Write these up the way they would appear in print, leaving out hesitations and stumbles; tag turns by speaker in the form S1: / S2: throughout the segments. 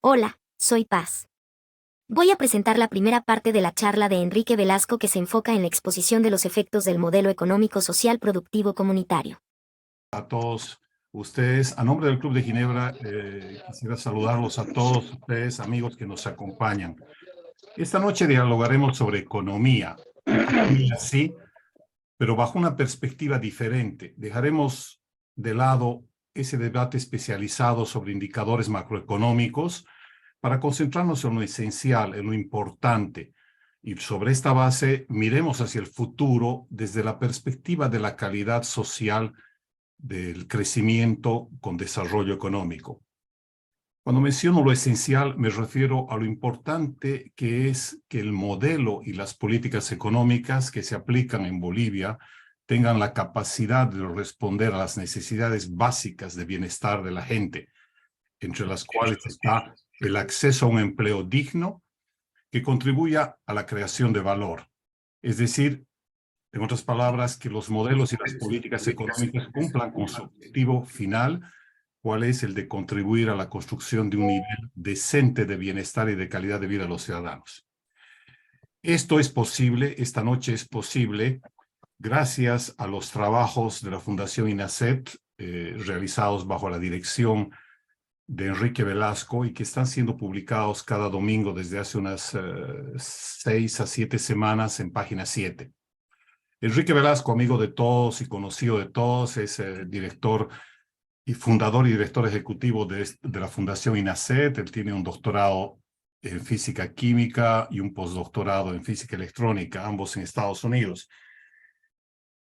S1: Hola, soy Paz. Voy a presentar la primera parte de la charla de Enrique Velasco que se enfoca en la exposición de los efectos del modelo económico social productivo comunitario.
S2: A todos ustedes, a nombre del Club de Ginebra, quisiera saludarlos a todos ustedes, amigos que nos acompañan. Esta noche dialogaremos sobre economía sí, pero bajo una perspectiva diferente. Dejaremos de lado ese debate especializado sobre indicadores macroeconómicos para concentrarnos en lo esencial, en lo importante. Y sobre esta base, miremos hacia el futuro desde la perspectiva de la calidad social del crecimiento con desarrollo económico. Cuando menciono lo esencial, me refiero a lo importante que es que el modelo y las políticas económicas que se aplican en Bolivia tengan la capacidad de responder a las necesidades básicas de bienestar de la gente, entre las cuales está el acceso a un empleo digno que contribuya a la creación de valor. Es decir, en otras palabras, que los modelos y las políticas económicas cumplan con su objetivo final, cuál es el de contribuir a la construcción de un nivel decente de bienestar y de calidad de vida de los ciudadanos. Esto es posible, esta noche es posible, gracias a los trabajos de la Fundación INACET, realizados bajo la dirección de Enrique Velasco y que están siendo publicados cada domingo desde hace unas 6 a 7 semanas en página 7. Enrique Velasco, amigo de todos y conocido de todos, es director y fundador y director ejecutivo de la Fundación INACET. Él tiene un doctorado en física química y un postdoctorado en física electrónica, ambos en Estados Unidos.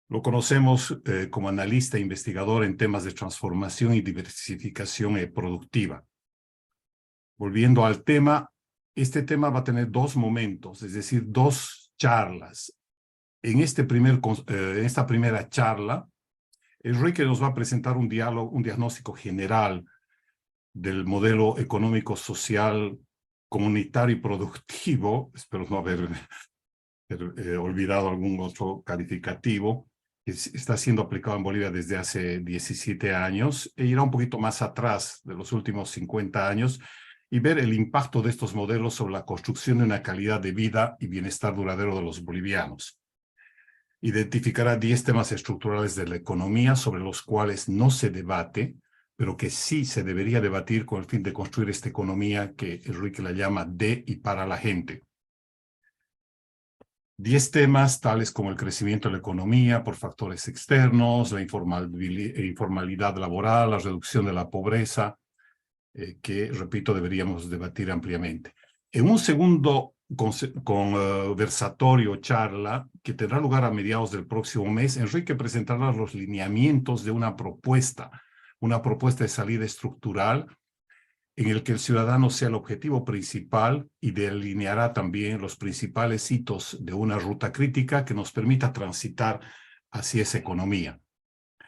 S2: Lo conocemos como analista e investigador en temas de transformación y diversificación productiva. Volviendo al tema, este tema va a tener dos momentos, es decir, dos charlas. En esta primera charla, Enrique nos va a presentar un diagnóstico general del modelo económico, social, comunitario y productivo, espero no haber olvidado algún otro calificativo, que está siendo aplicado en Bolivia desde hace 17 años, e irá un poquito más atrás de los últimos 50 años, y ver el impacto de estos modelos sobre la construcción de una calidad de vida y bienestar duradero de los bolivianos. Identificará 10 temas estructurales de la economía sobre los cuales no se debate, pero que sí se debería debatir con el fin de construir esta economía que Enrique la llama de y para la gente. 10 temas tales como el crecimiento de la economía por factores externos, la informalidad laboral, la reducción de la pobreza, que, repito, deberíamos debatir ampliamente. En un segundo conversatorio charla, que tendrá lugar a mediados del próximo mes, Enrique presentará los lineamientos de una propuesta de salida estructural en el que el ciudadano sea el objetivo principal y delineará también los principales hitos de una ruta crítica que nos permita transitar hacia esa economía.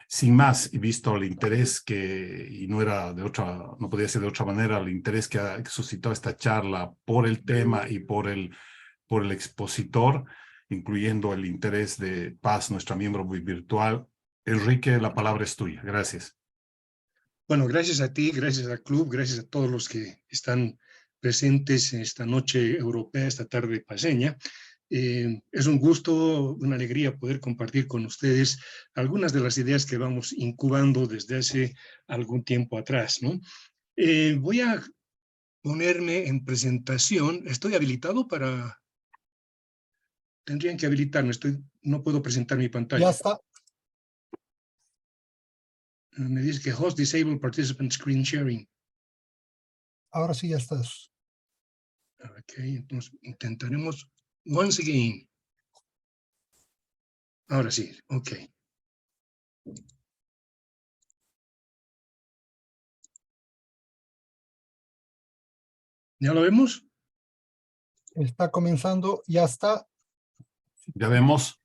S2: Sin más, y visto el interés y no podía ser de otra manera, el interés que ha suscitado esta charla por el tema y por el expositor, incluyendo el interés de Paz, nuestra miembro virtual. Enrique, la palabra es tuya. Gracias.
S3: Bueno, gracias a ti, gracias al club, gracias a todos los que están presentes en esta noche europea, esta tarde paseña. Es un gusto, una alegría poder compartir con ustedes algunas de las ideas que vamos incubando desde hace algún tiempo atrás, ¿no? Voy a ponerme en presentación. Estoy habilitado para... Tendrían que habilitarme, no puedo presentar mi pantalla.
S4: Ya está.
S3: Me dice que host disable participant screen sharing.
S4: Ahora sí ya estás.
S3: Ok, entonces intentaremos once again. Ahora sí, ok. ¿Ya lo vemos?
S4: Está comenzando, ya está.
S2: ¿Ya vemos?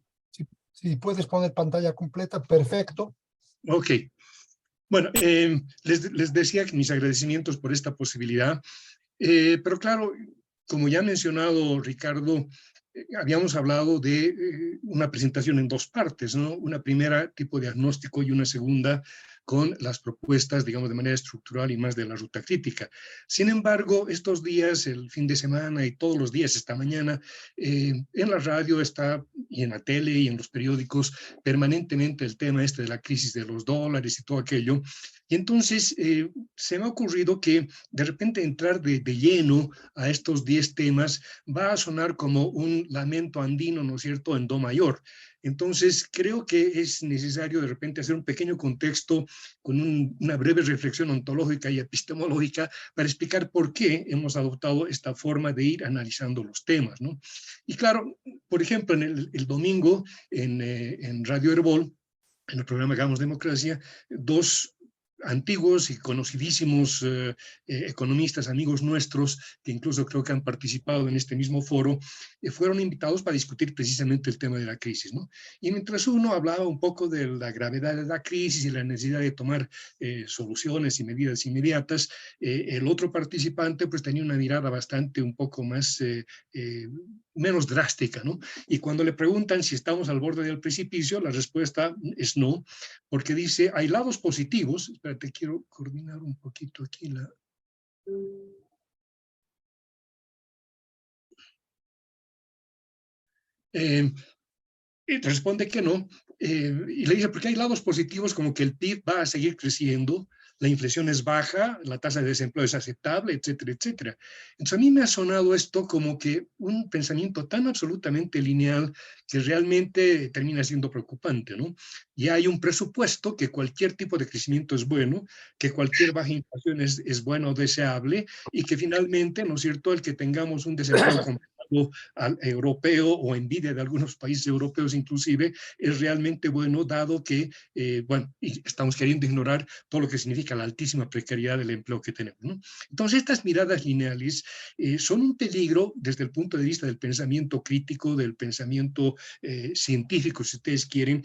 S4: Si puedes poner pantalla completa, perfecto.
S3: Ok. Bueno, les decía que mis agradecimientos por esta posibilidad, pero claro, como ya ha mencionado Ricardo, habíamos hablado de una presentación en dos partes, ¿no? Una primera tipo diagnóstico y una segunda con las propuestas, digamos, de manera estructural y más de la ruta crítica. Sin embargo, estos días, el fin de semana y todos los días, esta mañana, en la radio está, y en la tele y en los periódicos, permanentemente el tema este de la crisis de los dólares y todo aquello. Y entonces se me ha ocurrido que de repente entrar de lleno a estos 10 temas va a sonar como un lamento andino, ¿no es cierto?, en do mayor. Entonces, creo que es necesario de repente hacer un pequeño contexto con una breve reflexión ontológica y epistemológica para explicar por qué hemos adoptado esta forma de ir analizando los temas, ¿no? Y claro, por ejemplo, en el domingo en Radio Herbol, en el programa Hagamos Democracia, dos antiguos y conocidísimos economistas, amigos nuestros, que incluso creo que han participado en este mismo foro, fueron invitados para discutir precisamente el tema de la crisis, ¿no? Y mientras uno hablaba un poco de la gravedad de la crisis y la necesidad de tomar soluciones y medidas inmediatas, el otro participante pues tenía una mirada bastante un poco más menos drástica, ¿no? Y cuando le preguntan si estamos al borde del precipicio, la respuesta es no, porque dice, hay lados positivos. Espérate, quiero coordinar un poquito aquí la... Y responde que no, y le dice, porque hay lados positivos como que el PIB va a seguir creciendo, la inflación es baja, la tasa de desempleo es aceptable, etcétera, etcétera. Entonces a mí me ha sonado esto como que un pensamiento tan absolutamente lineal que realmente termina siendo preocupante, ¿no? Y hay un presupuesto que cualquier tipo de crecimiento es bueno, que cualquier baja inflación es bueno o deseable, y que finalmente, ¿no es cierto?, el que tengamos un desempleo al europeo o envidia de algunos países europeos inclusive, es realmente bueno, dado que, bueno, y estamos queriendo ignorar todo lo que significa la altísima precariedad del empleo que tenemos, ¿no? Entonces, estas miradas lineales son un peligro desde el punto de vista del pensamiento crítico, del pensamiento científico, si ustedes quieren,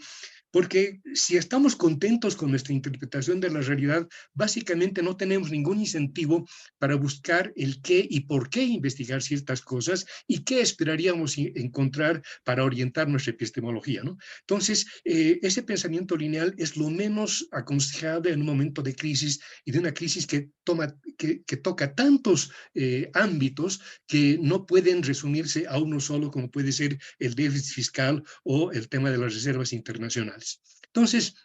S3: porque si estamos contentos con nuestra interpretación de la realidad, básicamente no tenemos ningún incentivo para buscar el qué y por qué investigar ciertas cosas y qué esperaríamos encontrar para orientar nuestra epistemología, ¿no? Entonces, ese pensamiento lineal es lo menos aconsejable en un momento de crisis, y de una crisis que toca tantos ámbitos que no pueden resumirse a uno solo, como puede ser el déficit fiscal o el tema de las reservas internacionales. Entonces,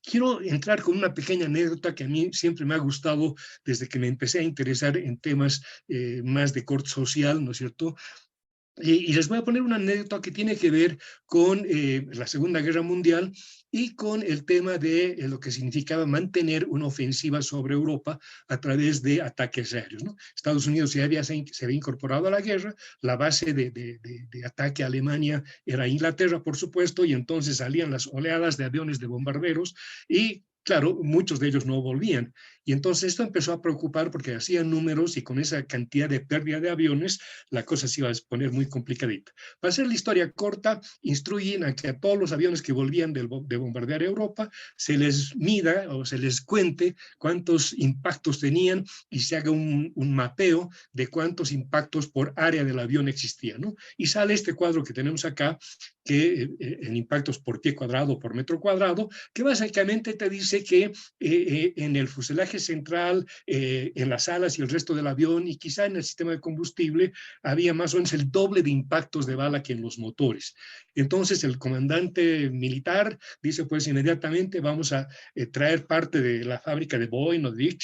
S3: quiero entrar con una pequeña anécdota que a mí siempre me ha gustado desde que me empecé a interesar en temas más de corte social, ¿no es cierto? Y les voy a poner una anécdota que tiene que ver con la Segunda Guerra Mundial y con el tema de lo que significaba mantener una ofensiva sobre Europa a través de ataques aéreos, ¿no? Estados Unidos se había incorporado a la guerra, la base de ataque a Alemania era Inglaterra, por supuesto, y entonces salían las oleadas de aviones de bombarderos y, claro, muchos de ellos no volvían. Y entonces esto empezó a preocupar porque hacían números, y con esa cantidad de pérdida de aviones, la cosa se iba a poner muy complicadita. Para hacer la historia corta, instruyen a que a todos los aviones que volvían de bombardear Europa se les mida o se les cuente cuántos impactos tenían y se haga un mapeo de cuántos impactos por área del avión existían, ¿no? Y sale este cuadro que tenemos acá, que en impactos por pie cuadrado, por metro cuadrado, que básicamente te dice que en el fuselaje central, en las alas y el resto del avión, y quizá en el sistema de combustible, había más o menos el doble de impactos de bala que en los motores. Entonces el comandante militar dice, pues inmediatamente vamos a traer parte de la fábrica de Boeing o de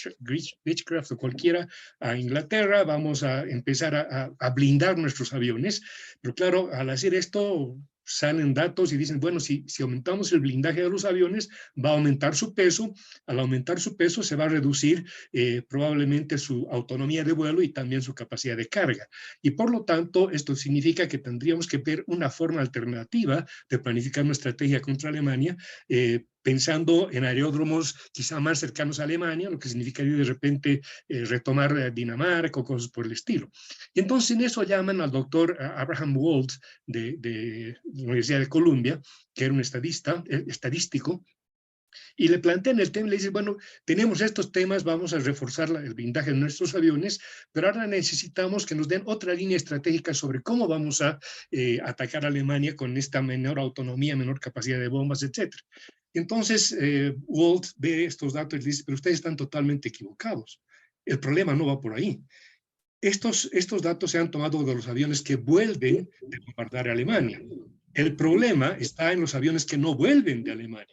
S3: Beechcraft o cualquiera a Inglaterra, vamos a empezar a blindar nuestros aviones. Pero claro, al hacer esto salen datos y dicen, bueno, si aumentamos el blindaje de los aviones, va a aumentar su peso. Al aumentar su peso se va a reducir probablemente su autonomía de vuelo y también su capacidad de carga. Y por lo tanto, esto significa que tendríamos que ver una forma alternativa de planificar una estrategia contra Alemania, pensando en aeródromos quizá más cercanos a Alemania, lo que significaría de repente retomar Dinamarca o cosas por el estilo. Y entonces en eso llaman al doctor Abraham Waltz de la Universidad de Columbia, que era un estadístico, Y le plantean el tema y le dicen, bueno, tenemos estos temas, vamos a reforzar el blindaje de nuestros aviones, pero ahora necesitamos que nos den otra línea estratégica sobre cómo vamos a atacar a Alemania con esta menor autonomía, menor capacidad de bombas, etc. Entonces, Walt ve estos datos y dice, pero ustedes están totalmente equivocados. El problema no va por ahí. Estos datos se han tomado de los aviones que vuelven de bombardear a Alemania. El problema está en los aviones que no vuelven de Alemania.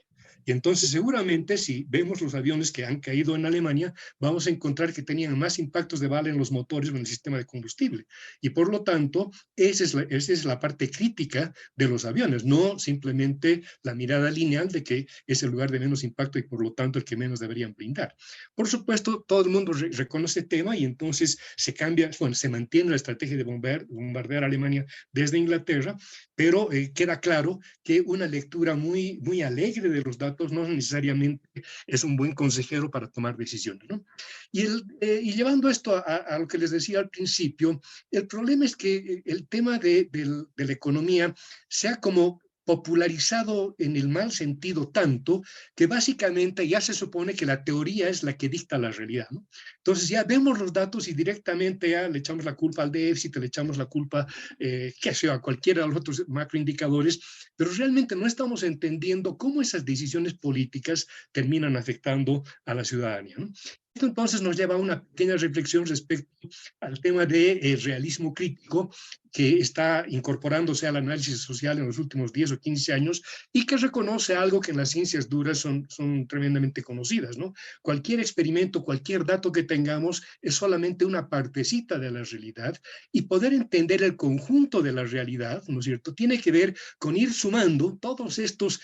S3: Y entonces seguramente si vemos los aviones que han caído en Alemania, vamos a encontrar que tenían más impactos de bala en los motores o en el sistema de combustible. Y por lo tanto, esa es la parte crítica de los aviones, no simplemente la mirada lineal de que es el lugar de menos impacto y por lo tanto el que menos deberían blindar. Por supuesto, todo el mundo reconoce el tema y entonces se cambia, bueno, se mantiene la estrategia de bombardear a Alemania desde Inglaterra, pero queda claro que una lectura muy alegre de los datos no necesariamente es un buen consejero para tomar decisiones, ¿no? Y llevando esto a lo que les decía al principio, el problema es que el tema de la economía se ha como popularizado en el mal sentido tanto que básicamente ya se supone que la teoría es la que dicta la realidad, ¿no? Entonces ya vemos los datos y directamente ya le echamos la culpa al déficit, le echamos la culpa qué sé yo, a cualquiera de los otros macroindicadores, pero realmente no estamos entendiendo cómo esas decisiones políticas terminan afectando a la ciudadanía, ¿no? Esto entonces nos lleva a una pequeña reflexión respecto al tema de realismo crítico que está incorporándose al análisis social en los últimos 10 o 15 años y que reconoce algo que en las ciencias duras son tremendamente conocidas, ¿no? Cualquier experimento, cualquier dato que tengamos es solamente una partecita de la realidad y poder entender el conjunto de la realidad, ¿no es cierto?, tiene que ver con ir sumando todos estos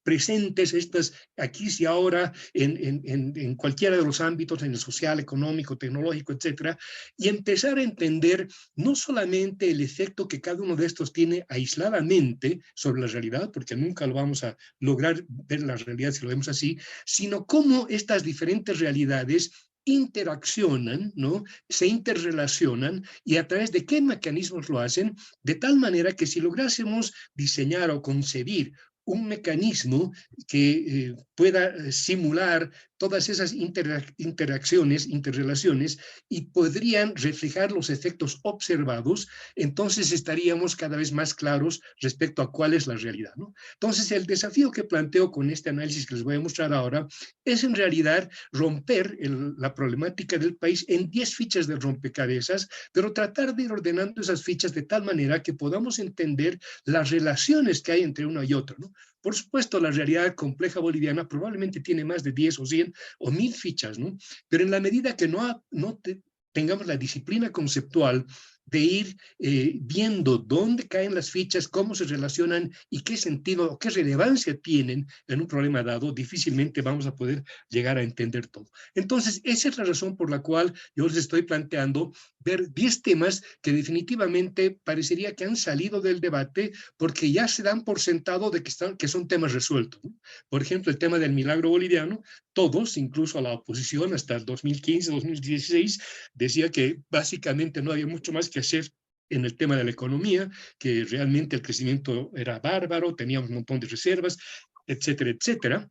S3: presentes, estas aquí y ahora en cualquiera de los ámbitos, en el social, económico, tecnológico, etcétera, y empezar a entender no solamente el efecto que cada uno de estos tiene aisladamente sobre la realidad, porque nunca lo vamos a lograr ver la realidad si lo vemos así, sino cómo estas diferentes realidades interaccionan, ¿no? Se interrelacionan y a través de qué mecanismos lo hacen, de tal manera que si lográsemos diseñar o concebir un mecanismo que pueda simular todas esas interacciones, interrelaciones, y podrían reflejar los efectos observados, entonces estaríamos cada vez más claros respecto a cuál es la realidad, ¿no? Entonces, el desafío que planteo con este análisis que les voy a mostrar ahora es en realidad romper la problemática del país en 10 fichas de rompecabezas, pero tratar de ir ordenando esas fichas de tal manera que podamos entender las relaciones que hay entre una y otra, ¿no? Por supuesto, la realidad compleja boliviana probablemente tiene más de 10 o 100 o 1000 fichas, ¿no? Pero en la medida que tengamos la disciplina conceptual de ir viendo dónde caen las fichas, cómo se relacionan y qué sentido o qué relevancia tienen en un problema dado, difícilmente vamos a poder llegar a entender todo. Entonces, esa es la razón por la cual yo les estoy planteando ver 10 temas que definitivamente parecería que han salido del debate porque ya se dan por sentado de que son temas resueltos, ¿no? Por ejemplo, el tema del milagro boliviano, todos, incluso a la oposición hasta el 2015, 2016, decía que básicamente no había mucho más que hacer en el tema de la economía, que realmente el crecimiento era bárbaro, teníamos un montón de reservas, etcétera, etcétera.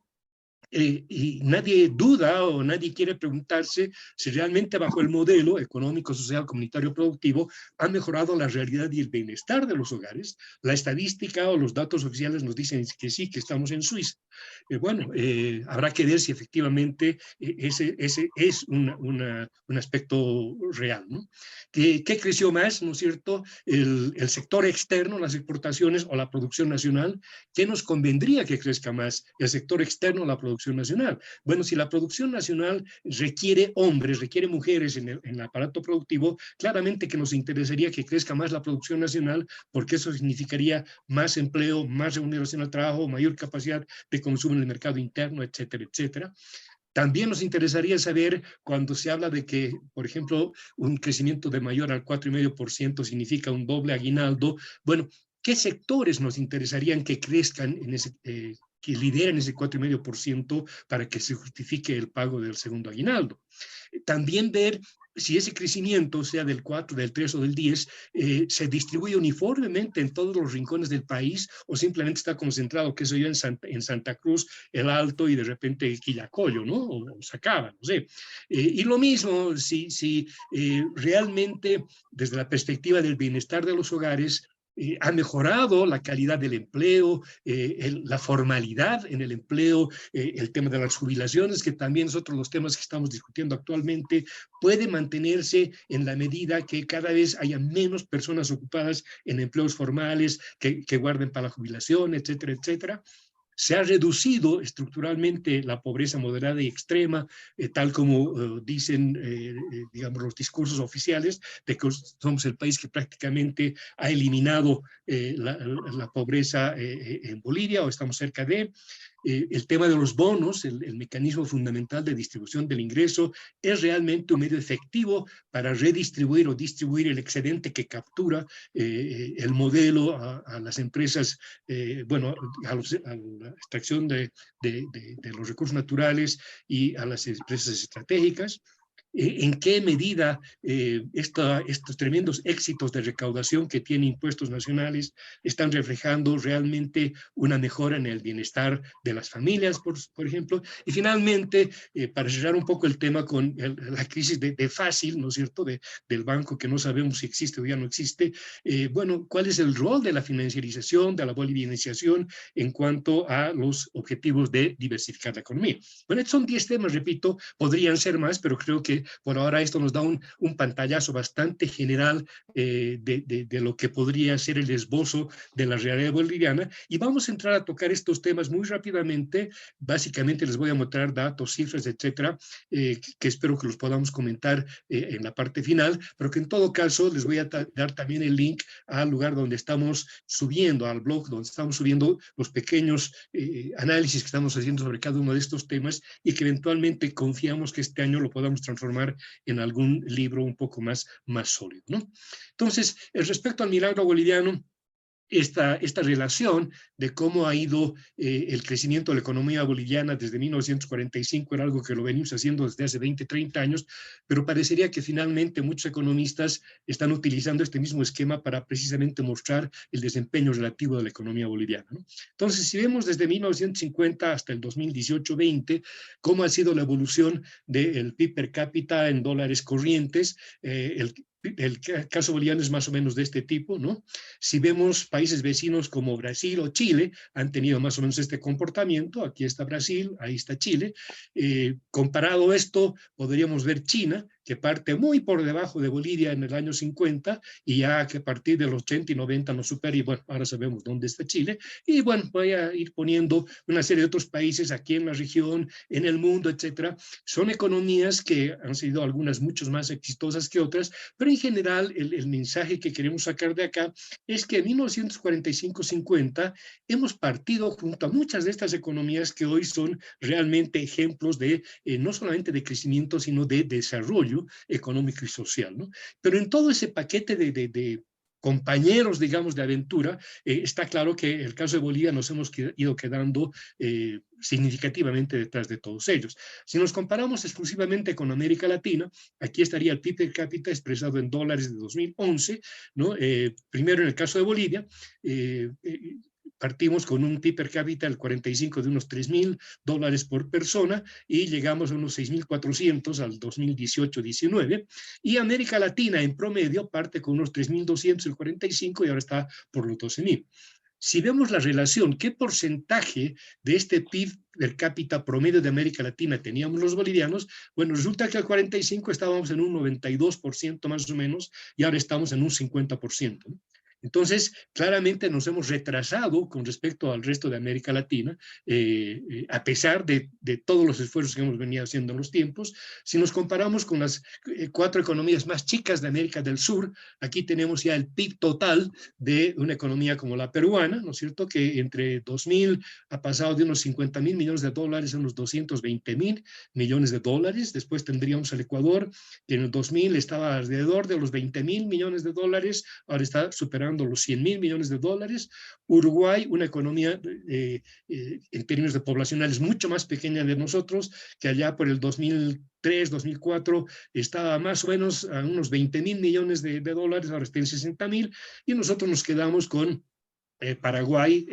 S3: Y nadie duda o nadie quiere preguntarse si realmente bajo el modelo económico, social, comunitario, productivo ha mejorado la realidad y el bienestar de los hogares. La estadística o los datos oficiales nos dicen que sí, que estamos en Suiza. Habrá que ver si efectivamente ese es un aspecto real, ¿no? ¿Qué creció más, no es cierto? El sector externo, las exportaciones o la producción nacional. ¿Qué nos convendría que crezca más? ¿El sector externo o la producción nacional? Bueno, si la producción nacional requiere hombres, requiere mujeres en el aparato productivo, claramente que nos interesaría que crezca más la producción nacional, porque eso significaría más empleo, más remuneración al trabajo, mayor capacidad de consumo en el mercado interno, etcétera, etcétera. También nos interesaría saber cuando se habla de que, por ejemplo, un crecimiento de mayor al 4,5% significa un doble aguinaldo. Bueno, ¿qué sectores nos interesarían que crezcan en que lideren ese 4,5% para que se justifique el pago del segundo aguinaldo? También ver si ese crecimiento, sea del 4, del 3 o del 10, se distribuye uniformemente en todos los rincones del país o simplemente está concentrado, qué sé yo, en Santa Cruz, El Alto y de repente Quillacollo, ¿no? O Sacaba, no sé. Y lo mismo, si realmente desde la perspectiva del bienestar de los hogares, ha mejorado la calidad del empleo, la formalidad en el empleo, el tema de las jubilaciones, que también es otro de los temas que estamos discutiendo actualmente, puede mantenerse en la medida que cada vez haya menos personas ocupadas en empleos formales que guarden para la jubilación, etcétera, etcétera. Se ha reducido estructuralmente la pobreza moderada y extrema, tal como dicen, digamos, los discursos oficiales, de que somos el país que prácticamente ha eliminado la pobreza en Bolivia, o estamos cerca de. El tema de los bonos, el mecanismo fundamental de distribución del ingreso, es realmente un medio efectivo para redistribuir o distribuir el excedente que captura el modelo a las empresas, bueno, a la extracción de los recursos naturales y a las empresas estratégicas. ¿En qué medida estos tremendos éxitos de recaudación que tienen impuestos nacionales están reflejando realmente una mejora en el bienestar de las familias, por ejemplo? Y finalmente, para cerrar un poco el tema con la crisis de Fácil, ¿no es cierto?, del banco que no sabemos si existe o ya no existe, bueno, ¿cuál es el rol de la financiarización, de la bolivianización en cuanto a los objetivos de diversificar la economía? Bueno, estos son 10 temas, repito, podrían ser más, pero creo que por ahora esto nos da un pantallazo bastante general de lo que podría ser el esbozo de la realidad boliviana, y vamos a entrar a tocar estos temas muy rápidamente. Básicamente les voy a mostrar datos, cifras, etcétera, que espero que los podamos comentar en la parte final, pero que en todo caso les voy a dar también el link al lugar donde estamos subiendo, al blog donde estamos subiendo los pequeños análisis que estamos haciendo sobre cada uno de estos temas, y que eventualmente confiamos que este año lo podamos transformar en algún libro un poco más sólido, ¿no? Entonces, respecto al milagro boliviano, esta relación de cómo ha ido el crecimiento de la economía boliviana desde 1945 era algo que lo venimos haciendo desde hace 20, 30 años, pero parecería que finalmente muchos economistas están utilizando este mismo esquema para precisamente mostrar el desempeño relativo de la economía boliviana, ¿no? Entonces, si vemos desde 1950 hasta el 2018-20, cómo ha sido la evolución del PIB per cápita en dólares corrientes, el caso boliviano es más o menos de este tipo, ¿no? Si vemos países vecinos como Brasil o Chile, han tenido más o menos este comportamiento. Aquí está Brasil, ahí está Chile. Comparado esto, podríamos ver China, que parte muy por debajo de Bolivia en el año 50, y ya que a partir de los 80 y 90 nos supera, y bueno, ahora sabemos dónde está Chile. Y bueno, voy a ir poniendo una serie de otros países aquí en la región, en el mundo, etcétera. Son economías que han sido algunas mucho más exitosas que otras, pero en general el mensaje que queremos sacar de acá es que en 1945-50 hemos partido junto a muchas de estas economías que hoy son realmente ejemplos de no solamente de crecimiento, sino de desarrollo económico y social, ¿no? Pero en todo ese paquete de compañeros, digamos, de aventura, está claro que el caso de Bolivia nos hemos ido quedando significativamente detrás de todos ellos. Si nos comparamos exclusivamente con América Latina, aquí estaría el PIB per cápita expresado en dólares de 2011, ¿no? Primero en el caso de Bolivia, partimos con un PIB per cápita del 45 de unos $3,000 por persona y llegamos a unos 6,400 al 2018-19, y América Latina en promedio parte con unos 3,200 el 45 y ahora está por los 12,000. Si vemos la relación, ¿qué porcentaje de este PIB per cápita promedio de América Latina teníamos los bolivianos? Bueno, resulta que al 45 estábamos en un 92% más o menos y ahora estamos en un 50%, ¿no? Entonces, claramente nos hemos retrasado con respecto al resto de América Latina, a pesar de todos los esfuerzos que hemos venido haciendo en los tiempos. Si nos comparamos con las 4 economías más chicas de América del Sur, aquí tenemos ya el PIB total de una economía como la peruana, ¿no es cierto?, que entre 2000 ha pasado de unos 50,000 millones de dólares a unos 220,000 millones de dólares. Después tendríamos al Ecuador, que en el 2000 estaba alrededor de los 20,000 millones de dólares, ahora está superando rondando los 100.000 millones de dólares. Uruguay, una economía en términos de poblacionales mucho más pequeña de nosotros, que allá por el 2003, 2004 estaba más o menos a unos 20.000 millones de dólares, ahora está en 60.000, y nosotros nos quedamos con Paraguay,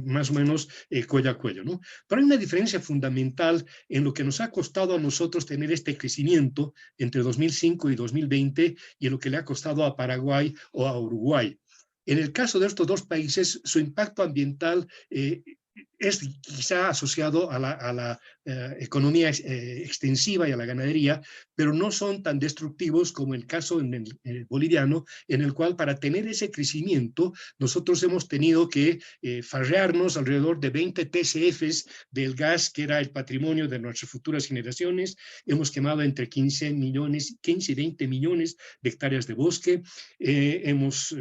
S3: más o menos cuello a cuello, ¿no? Pero hay una diferencia fundamental en lo que nos ha costado a nosotros tener este crecimiento entre 2005 y 2020 y en lo que le ha costado a Paraguay o a Uruguay. En el caso de estos dos países, su impacto ambiental es quizá asociado a la economía extensiva y a la ganadería, pero no son tan destructivos como el caso en el boliviano, en el cual para tener ese crecimiento nosotros hemos tenido que farrearnos alrededor de 20 TCFs del gas, que era el patrimonio de nuestras futuras generaciones. Hemos quemado entre 15 y 20 millones de hectáreas de bosque. Hemos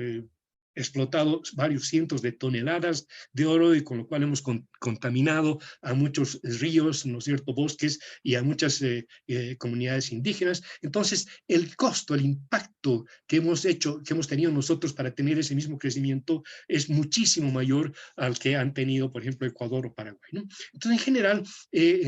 S3: explotado varios cientos de toneladas de oro, y con lo cual hemos contaminado a muchos ríos, ¿no es cierto?, bosques, y a muchas comunidades indígenas. Entonces, el costo, el impacto que hemos tenido nosotros para tener ese mismo crecimiento es muchísimo mayor al que han tenido, por ejemplo, Ecuador o Paraguay, ¿no? Entonces, en general,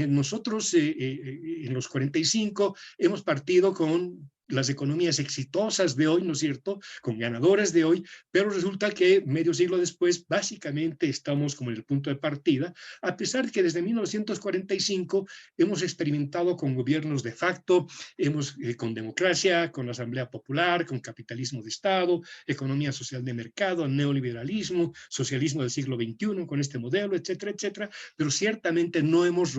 S3: nosotros en los 45 hemos partido con las economías exitosas de hoy, ¿no es cierto?, con ganadoras de hoy, pero resulta que medio siglo después básicamente estamos como en el punto de partida, a pesar de que desde 1945 hemos experimentado con gobiernos de facto, con democracia, con la Asamblea Popular, con capitalismo de Estado, economía social de mercado, neoliberalismo, socialismo del siglo XXI con este modelo, etcétera, etcétera, pero ciertamente no hemos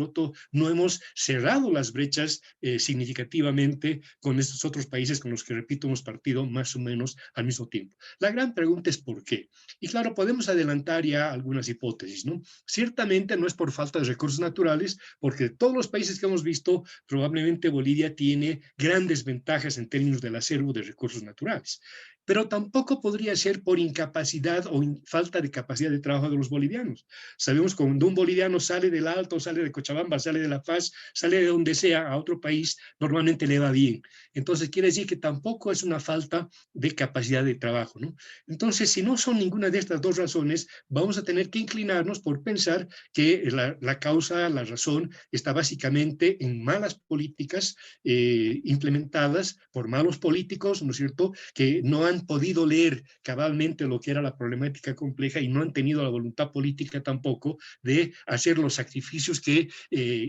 S3: cerrado las brechas significativamente con estos otros países con los que, repito, hemos partido más o menos al mismo tiempo. La gran pregunta es ¿por qué? Y claro, podemos adelantar ya algunas hipótesis, ¿no? Ciertamente no es por falta de recursos naturales, porque de todos los países que hemos visto, probablemente Bolivia tiene grandes ventajas en términos del acervo de recursos naturales. Pero tampoco podría ser por incapacidad o falta de capacidad de trabajo de los bolivianos. Sabemos que cuando un boliviano sale del Alto, sale de Cochabamba, sale de La Paz, sale de donde sea a otro país, normalmente le va bien. Entonces quiere decir que tampoco es una falta de capacidad de trabajo, ¿no? Entonces, si no son ninguna de estas dos razones, vamos a tener que inclinarnos por pensar que la causa, la razón, está básicamente en malas políticas implementadas por malos políticos, ¿no es cierto?, que no han podido leer cabalmente lo que era la problemática compleja y no han tenido la voluntad política tampoco de hacer los sacrificios que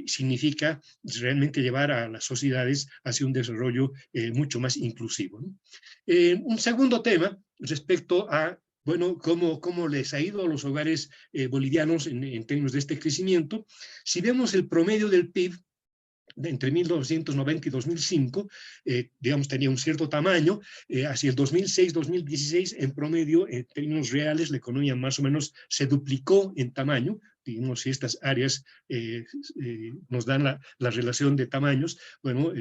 S3: significa realmente llevar a las sociedades hacia un desarrollo mucho más inclusivo, ¿no? Un segundo tema respecto a, bueno, cómo les ha ido a los hogares bolivianos en términos de este crecimiento. Si vemos el promedio del PIB, entre 1990 y 2005, digamos, tenía un cierto tamaño. Hacia el 2006-2016, en promedio, en términos reales, la economía más o menos se duplicó en tamaño. Digamos, si estas áreas nos dan la relación de tamaños, bueno,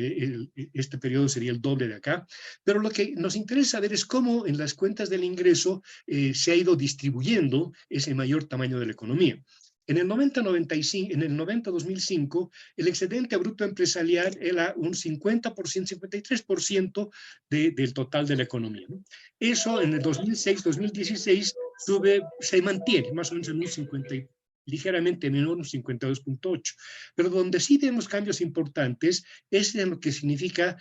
S3: este periodo sería el doble de acá. Pero lo que nos interesa saber es cómo en las cuentas del ingreso se ha ido distribuyendo ese mayor tamaño de la economía. En el 90-2005, el excedente bruto empresarial era un 50%, 53% del total de la economía, ¿no? Eso en el 2006-2016 se mantiene más o menos en un 50%, ligeramente menor, un 52.8. Pero donde sí vemos cambios importantes es en lo que significa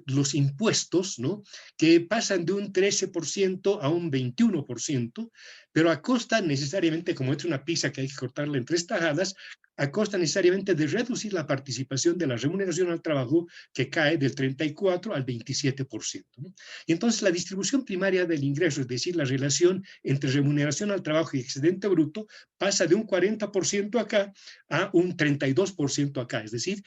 S3: los impuestos, ¿no?, que pasan de un 13% a un 21%, pero a costa necesariamente, como es una pizza que hay que cortarla en 3 tajadas, a costa necesariamente de reducir la participación de la remuneración al trabajo, que cae del 34 al 27%, ¿no? Y entonces la distribución primaria del ingreso, es decir, la relación entre remuneración al trabajo y excedente bruto, pasa de un 40% acá a un 32% acá, es decir,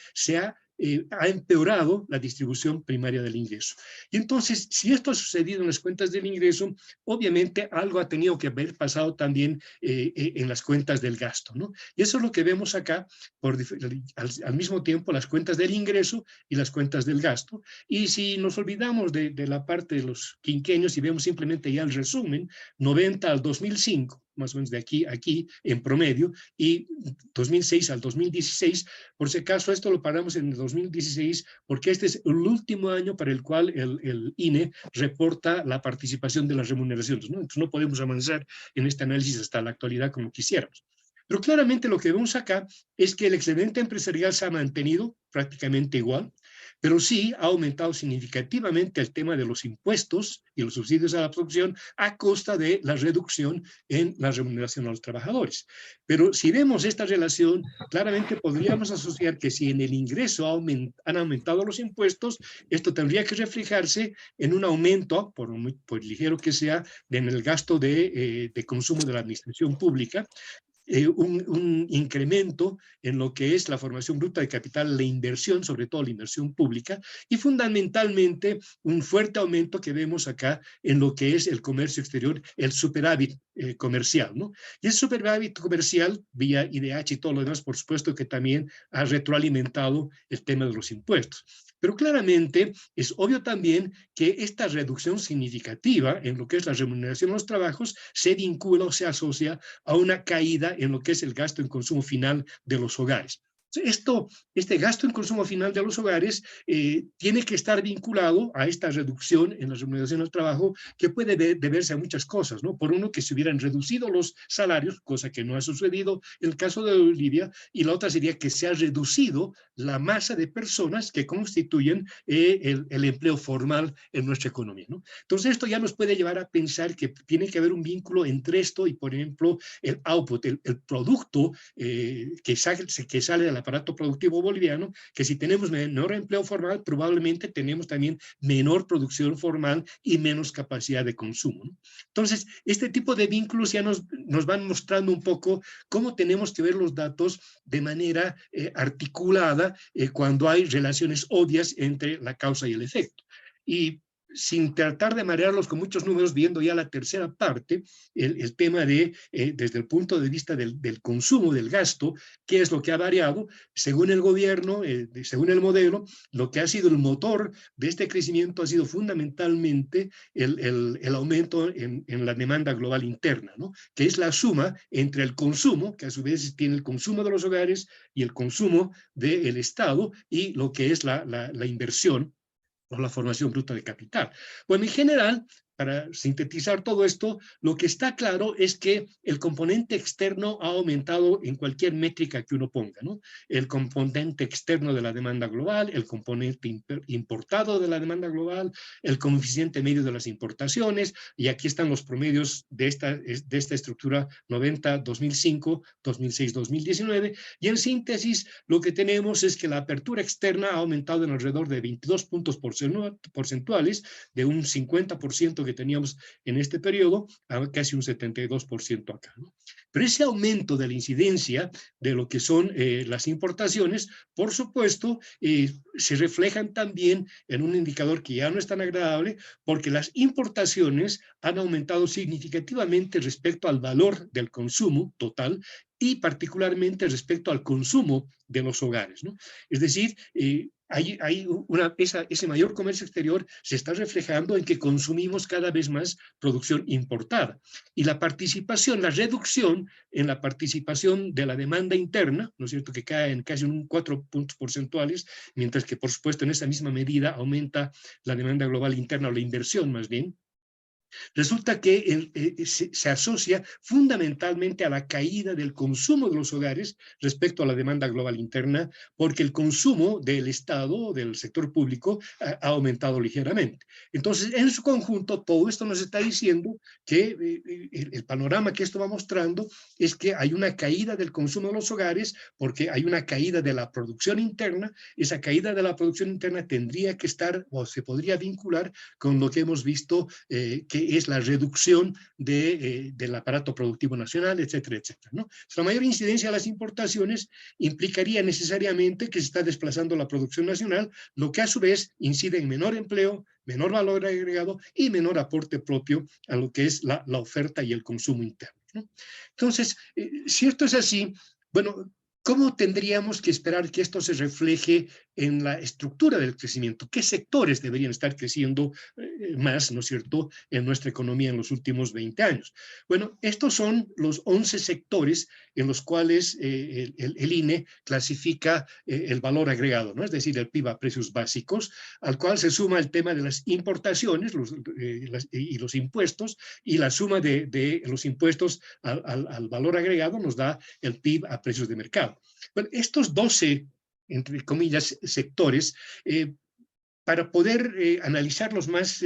S3: ha empeorado la distribución primaria del ingreso. Y entonces, si esto ha sucedido en las cuentas del ingreso, obviamente algo ha tenido que haber pasado también en las cuentas del gasto, ¿no? Y eso es lo que vemos acá, al mismo tiempo, las cuentas del ingreso y las cuentas del gasto. Y si nos olvidamos de la parte de los quinquenios y vemos simplemente ya el resumen, 90 al 2005, más o menos de aquí a aquí, en promedio, y 2006 al 2016, por si acaso esto lo paramos en el 2016, porque este es el último año para el cual el INE reporta la participación de las remuneraciones, ¿no? Entonces no podemos avanzar en este análisis hasta la actualidad como quisiéramos. Pero claramente lo que vemos acá es que el excedente empresarial se ha mantenido prácticamente igual, pero sí ha aumentado significativamente el tema de los impuestos y los subsidios a la producción a costa de la reducción en la remuneración a los trabajadores. Pero si vemos esta relación, claramente podríamos asociar que si en el ingreso han aumentado los impuestos, esto tendría que reflejarse en un aumento, por ligero que sea, en el gasto de consumo de la administración pública, un incremento en lo que es la formación bruta de capital, la inversión, sobre todo la inversión pública, y fundamentalmente un fuerte aumento que vemos acá en lo que es el comercio exterior, el superávit comercial, ¿no? Y ese superávit comercial, vía IDH y todo lo demás, por supuesto que también ha retroalimentado el tema de los impuestos. Pero claramente es obvio también que esta reducción significativa en lo que es la remuneración de los trabajos se vincula o se asocia a una caída en lo que es el gasto en consumo final de los hogares. Este gasto en consumo final de los hogares tiene que estar vinculado a esta reducción en la remuneración del trabajo, que puede deberse a muchas cosas, ¿no? Por uno, que se hubieran reducido los salarios, cosa que no ha sucedido en el caso de Bolivia, y la otra sería que se ha reducido la masa de personas que constituyen el empleo formal en nuestra economía, ¿no? Entonces esto ya nos puede llevar a pensar que tiene que haber un vínculo entre esto y, por ejemplo, el output, el producto que sale de la aparato productivo boliviano, que si tenemos menor empleo formal, probablemente tenemos también menor producción formal y menos capacidad de consumo, ¿no? Entonces, este tipo de vínculos ya nos van mostrando un poco cómo tenemos que ver los datos de manera articulada cuando hay relaciones obvias entre la causa y el efecto. Y sin tratar de marearlos con muchos números, viendo ya la tercera parte, el tema de, desde el punto de vista del consumo, del gasto, qué es lo que ha variado, según el gobierno, según el modelo, lo que ha sido el motor de este crecimiento ha sido fundamentalmente el aumento en la demanda global interna, ¿no? Que es la suma entre el consumo, que a su vez tiene el consumo de los hogares y el consumo del Estado, y lo que es la inversión, o la formación bruta de capital. Bueno, en general, para sintetizar todo esto, lo que está claro es que el componente externo ha aumentado en cualquier métrica que uno ponga, ¿no? El componente externo de la demanda global, el componente importado de la demanda global, el coeficiente medio de las importaciones, y aquí están los promedios de esta estructura 90, 2005, 2006, 2019, y en síntesis lo que tenemos es que la apertura externa ha aumentado en alrededor de 22 puntos porcentuales, de un 50% que teníamos en este periodo a casi un 72% acá, ¿no? Pero ese aumento de la incidencia de lo que son las importaciones, por supuesto, se reflejan también en un indicador que ya no es tan agradable, porque las importaciones han aumentado significativamente respecto al valor del consumo total y particularmente respecto al consumo de los hogares, ¿no? Es decir, ese mayor comercio exterior se está reflejando en que consumimos cada vez más producción importada. Y la participación, la reducción en la participación de la demanda interna, ¿no es cierto?, que cae en casi un 4 puntos porcentuales, mientras que, por supuesto, en esa misma medida aumenta la demanda global interna, o la inversión más bien. Resulta que se asocia fundamentalmente a la caída del consumo de los hogares respecto a la demanda global interna, porque el consumo del Estado, del sector público, ha aumentado ligeramente. Entonces, en su conjunto, todo esto nos está diciendo que el panorama que esto va mostrando es que hay una caída del consumo de los hogares, porque hay una caída de la producción interna. Esa caída de la producción interna tendría que estar, o se podría vincular con lo que hemos visto, que es la reducción del aparato productivo nacional, etcétera, etcétera, ¿no? La mayor incidencia de las importaciones implicaría necesariamente que se está desplazando la producción nacional, lo que a su vez incide en menor empleo, menor valor agregado y menor aporte propio a lo que es la oferta y el consumo interno, ¿no? Entonces, si esto es así, bueno, ¿Cómo tendríamos que esperar que esto se refleje en la estructura del crecimiento? ¿Qué sectores deberían estar creciendo más, ¿no es cierto?, en nuestra economía en los últimos 20 años. Bueno, estos son los 11 sectores en los cuales el INE clasifica el valor agregado, ¿no? Es decir, el PIB a precios básicos, al cual se suma el tema de las importaciones y los impuestos, y la suma de los impuestos al valor agregado nos da el PIB a precios de mercado. Bueno, estos 12, entre comillas, sectores, para poder analizarlos más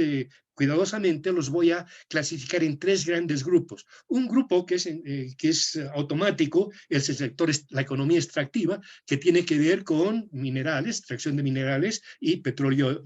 S3: cuidadosamente, los voy a clasificar en 3 grandes grupos. Un grupo que es automático, es el sector, la economía extractiva, que tiene que ver con minerales, extracción de minerales y petróleo,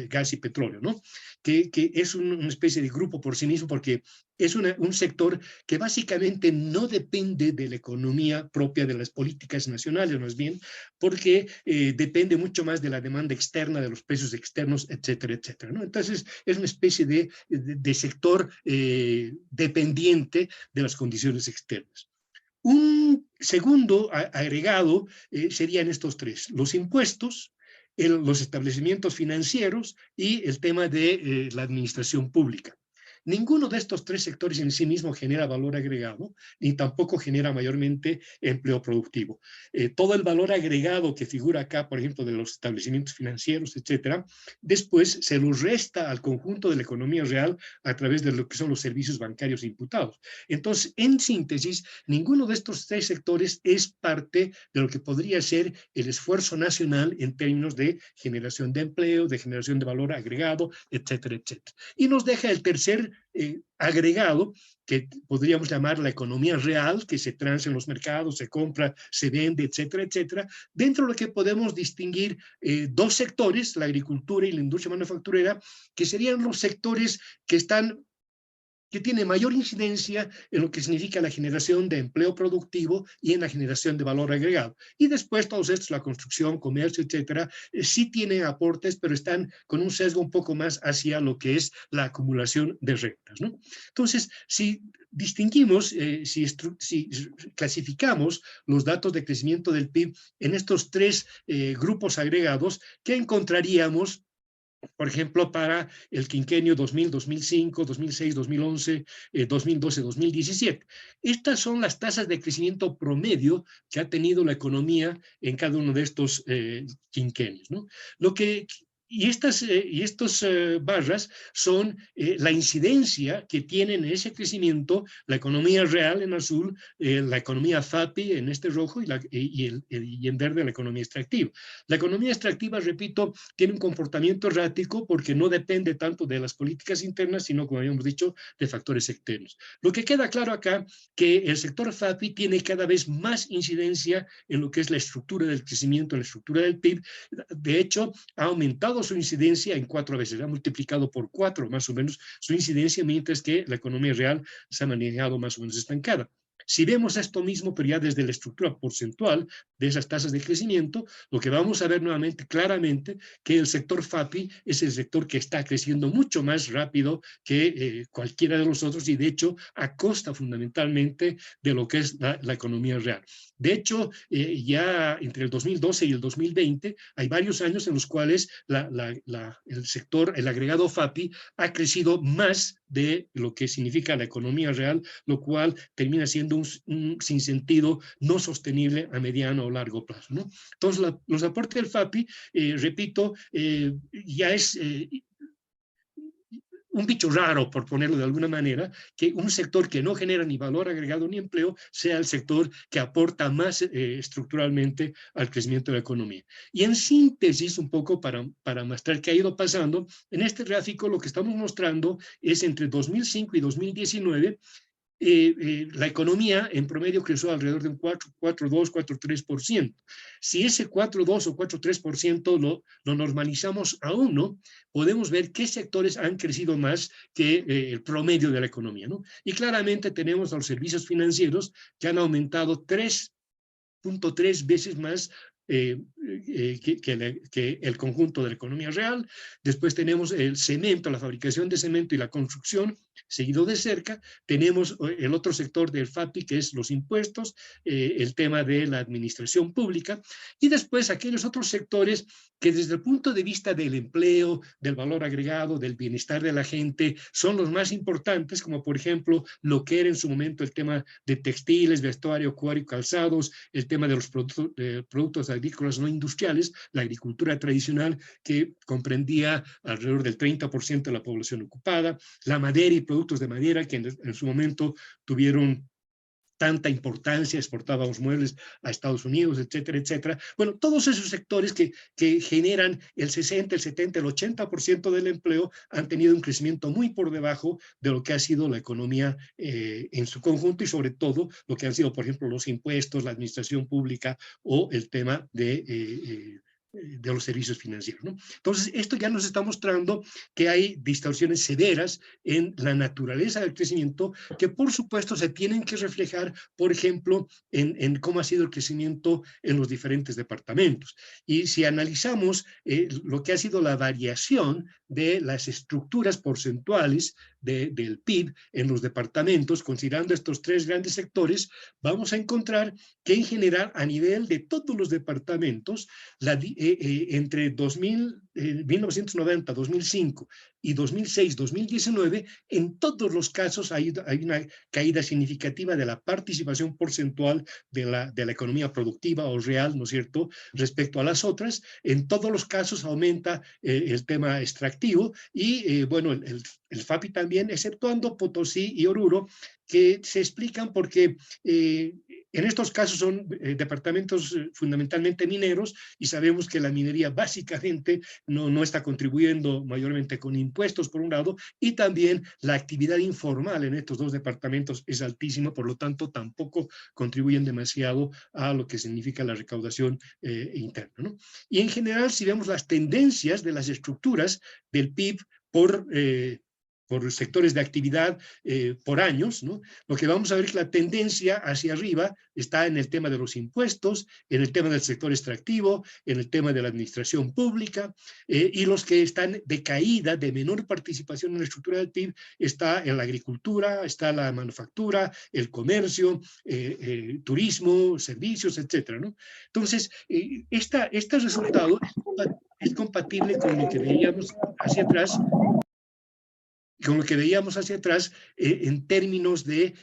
S3: gas y petróleo, ¿no? Que es una especie de grupo por sí mismo, porque es un sector que básicamente no depende de la economía propia de las políticas nacionales, más bien, porque depende mucho más de la demanda externa, de los precios externos, etcétera, etcétera, ¿no? Entonces, es una especie de sector dependiente de las condiciones externas. Un segundo agregado serían estos 3, los impuestos, los establecimientos financieros y el tema de la administración pública. Ninguno de estos 3 sectores en sí mismo genera valor agregado, ni tampoco genera mayormente empleo productivo. Todo el valor agregado que figura acá, por ejemplo, de los establecimientos financieros, etcétera, después se lo resta al conjunto de la economía real a través de lo que son los servicios bancarios imputados. Entonces, en síntesis, ninguno de estos 3 sectores es parte de lo que podría ser el esfuerzo nacional en términos de generación de empleo, de generación de valor agregado, etcétera, etcétera. Y nos deja el tercer agregado, que podríamos llamar la economía real, que se transa en los mercados, se compra, se vende, etcétera, etcétera, dentro de lo que podemos distinguir 2 sectores, la agricultura y la industria manufacturera, que serían los sectores que tiene mayor incidencia en lo que significa la generación de empleo productivo y en la generación de valor agregado. Y después todos estos, la construcción, comercio, etcétera, sí tienen aportes, pero están con un sesgo un poco más hacia lo que es la acumulación de rentas, ¿no? Entonces, si distinguimos, si clasificamos los datos de crecimiento del PIB en estos 3 grupos agregados, ¿qué encontraríamos? Por ejemplo, para el quinquenio 2000, 2005, 2006, 2011, 2012, 2017. Estas son las tasas de crecimiento promedio que ha tenido la economía en cada uno de estos quinquenios, ¿no? Y estas barras son la incidencia que tienen en ese crecimiento la economía real en azul, la economía FAPI en este rojo y en verde la economía extractiva. La economía extractiva, repito, tiene un comportamiento errático porque no depende tanto de las políticas internas, sino, como habíamos dicho, de factores externos. Lo que queda claro acá, que el sector FAPI tiene cada vez más incidencia en lo que es la estructura del crecimiento, la estructura del PIB. De hecho, ha aumentado su incidencia en 4 veces, ha multiplicado por 4 más o menos su incidencia, mientras que la economía real se ha manejado más o menos estancada. Si vemos esto mismo, pero ya desde la estructura porcentual de esas tasas de crecimiento, lo que vamos a ver nuevamente claramente que el sector FAPI es el sector que está creciendo mucho más rápido que cualquiera de los otros, y de hecho a costa fundamentalmente de lo que es la economía real. De hecho, ya entre el 2012 y el 2020 hay varios años en los cuales el sector, el agregado FAPI ha crecido más de lo que significa la economía real, lo cual termina siendo un sinsentido no sostenible a mediano o largo plazo, ¿no? Entonces, los aportes del FAPI, repito, ya es un bicho raro, por ponerlo de alguna manera, que un sector que no genera ni valor agregado ni empleo sea el sector que aporta más estructuralmente al crecimiento de la economía. Y en síntesis, un poco para mostrar qué ha ido pasando, en este gráfico lo que estamos mostrando es entre 2005 y 2019, la economía en promedio creció alrededor de un 4,2, 4,3%. Si ese 4,2 o 4,3% lo normalizamos a 1, podemos ver qué sectores han crecido más que el promedio de la economía, ¿no? Y claramente tenemos a los servicios financieros que han aumentado 3,3 veces más que el conjunto de la economía real. Después tenemos el cemento, la fabricación de cemento y la construcción, seguido de cerca. Tenemos el otro sector del FAPI, que es los impuestos, el tema de la administración pública, y después aquellos otros sectores que desde el punto de vista del empleo, del valor agregado, del bienestar de la gente, son los más importantes, como por ejemplo lo que era en su momento el tema de textiles, vestuario, cuero y calzados, el tema de los productos agrícolas no industriales, la agricultura tradicional que comprendía alrededor del 30% de la población ocupada, la madera y productos de madera que en su momento tuvieron tanta importancia, exportábamos muebles a Estados Unidos, etcétera, etcétera. Bueno, todos esos sectores que generan el 60, el 70, el 80% del empleo han tenido un crecimiento muy por debajo de lo que ha sido la economía en su conjunto y sobre todo lo que han sido, por ejemplo, los impuestos, la administración pública o el tema de los servicios financieros, ¿no? Entonces, esto ya nos está mostrando que hay distorsiones severas en la naturaleza del crecimiento que, por supuesto, se tienen que reflejar, por ejemplo, en cómo ha sido el crecimiento en los diferentes departamentos. Y si analizamos lo que ha sido la variación de las estructuras porcentuales del PIB en los departamentos, considerando estos tres grandes sectores, vamos a encontrar que en general a nivel de todos los departamentos, entre 1990, 2005 y 2006, 2019, en todos los casos hay una caída significativa de la participación porcentual de la economía productiva o real, ¿no es cierto?, respecto a las otras. En todos los casos aumenta el tema extractivo y, bueno, el FAPI también, exceptuando Potosí y Oruro, que se explican porque en estos casos son departamentos fundamentalmente mineros y sabemos que la minería básicamente no está contribuyendo mayormente con impuestos por un lado y también la actividad informal en estos dos departamentos es altísima, por lo tanto tampoco contribuyen demasiado a lo que significa la recaudación interna, ¿no? Y en general, si vemos las tendencias de las estructuras del PIB por sectores de actividad por años, ¿no? Lo que vamos a ver es que la tendencia hacia arriba está en el tema de los impuestos, en el tema del sector extractivo, en el tema de la administración pública, y los que están de caída, de menor participación en la estructura del PIB, está en la agricultura, está la manufactura, el comercio, turismo, servicios, etcétera, ¿no? Entonces, este resultado es compatible con lo que veíamos hacia atrás, en términos de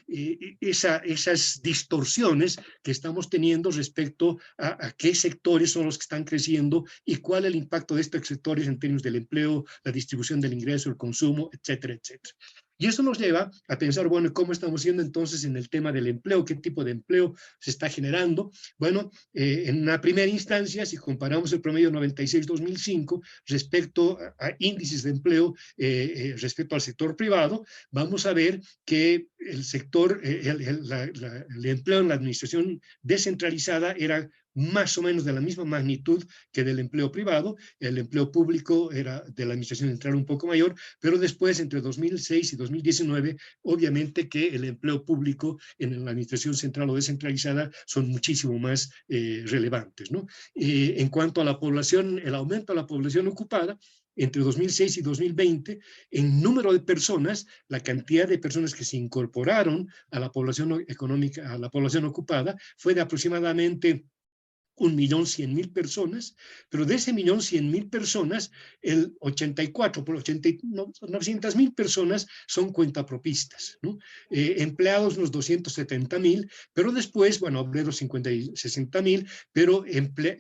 S3: esas distorsiones que estamos teniendo respecto a qué sectores son los que están creciendo y cuál es el impacto de estos sectores en términos del empleo, la distribución del ingreso, el consumo, etcétera, etcétera. Y eso nos lleva a pensar, bueno, ¿cómo estamos haciendo entonces en el tema del empleo? ¿Qué tipo de empleo se está generando? Bueno, en una primera instancia, si comparamos el promedio 96-2005 respecto a índices de empleo respecto al sector privado, vamos a ver que el sector, el empleo en la administración descentralizada era más o menos de la misma magnitud que del empleo privado. El empleo público era de la administración central un poco mayor, pero después, entre 2006 y 2019, obviamente que el empleo público en la administración central o descentralizada son muchísimo más relevantes, ¿no? En cuanto a la población, el aumento de la población ocupada, entre 2006 y 2020, en número de personas, la cantidad de personas que se incorporaron a la población económica, a la población ocupada, fue de aproximadamente 1.100.000 personas, pero de ese 1.100.000 personas, el 900.000 personas son cuentapropistas, ¿no? Empleados unos 270.000, pero después, bueno, obreros 60.000, pero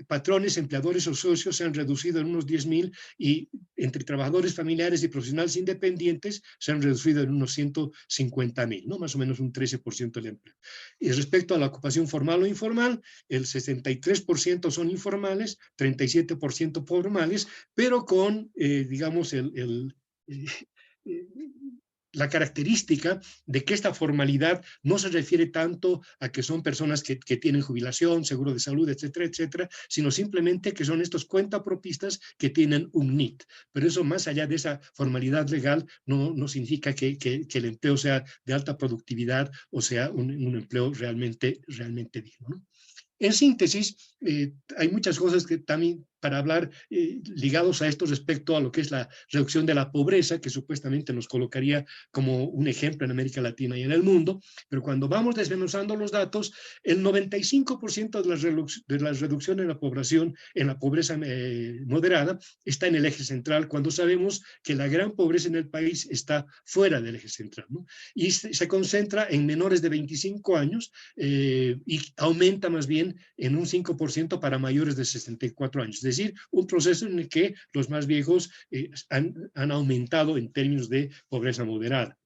S3: patrones, empleadores o socios se han reducido en unos 10.000 y entre trabajadores familiares y profesionales independientes se han reducido en unos 150.000, ¿no? Más o menos un 13% del empleo. Y respecto a la ocupación formal o informal, el 63% son informales, 37% formales, pero con, digamos, la característica de que esta formalidad no se refiere tanto a que son personas que tienen jubilación, seguro de salud, etcétera, etcétera, sino simplemente que son estos cuentapropistas que tienen un NIT. Pero eso, más allá de esa formalidad legal, no significa que el empleo sea de alta productividad o sea un empleo realmente digno, ¿no? En síntesis, hay muchas cosas que también para hablar ligados a esto respecto a lo que es la reducción de la pobreza, que supuestamente nos colocaría como un ejemplo en América Latina y en el mundo, pero cuando vamos desmenuzando los datos, el 95% de la reducción en la población, en la pobreza moderada, está en el eje central, cuando sabemos que la gran pobreza en el país está fuera del eje central, ¿no? Y se concentra en menores de 25 años y aumenta más bien en un 5% para mayores de 64 años. Es decir, un proceso en el que los más viejos han aumentado en términos de pobreza moderada.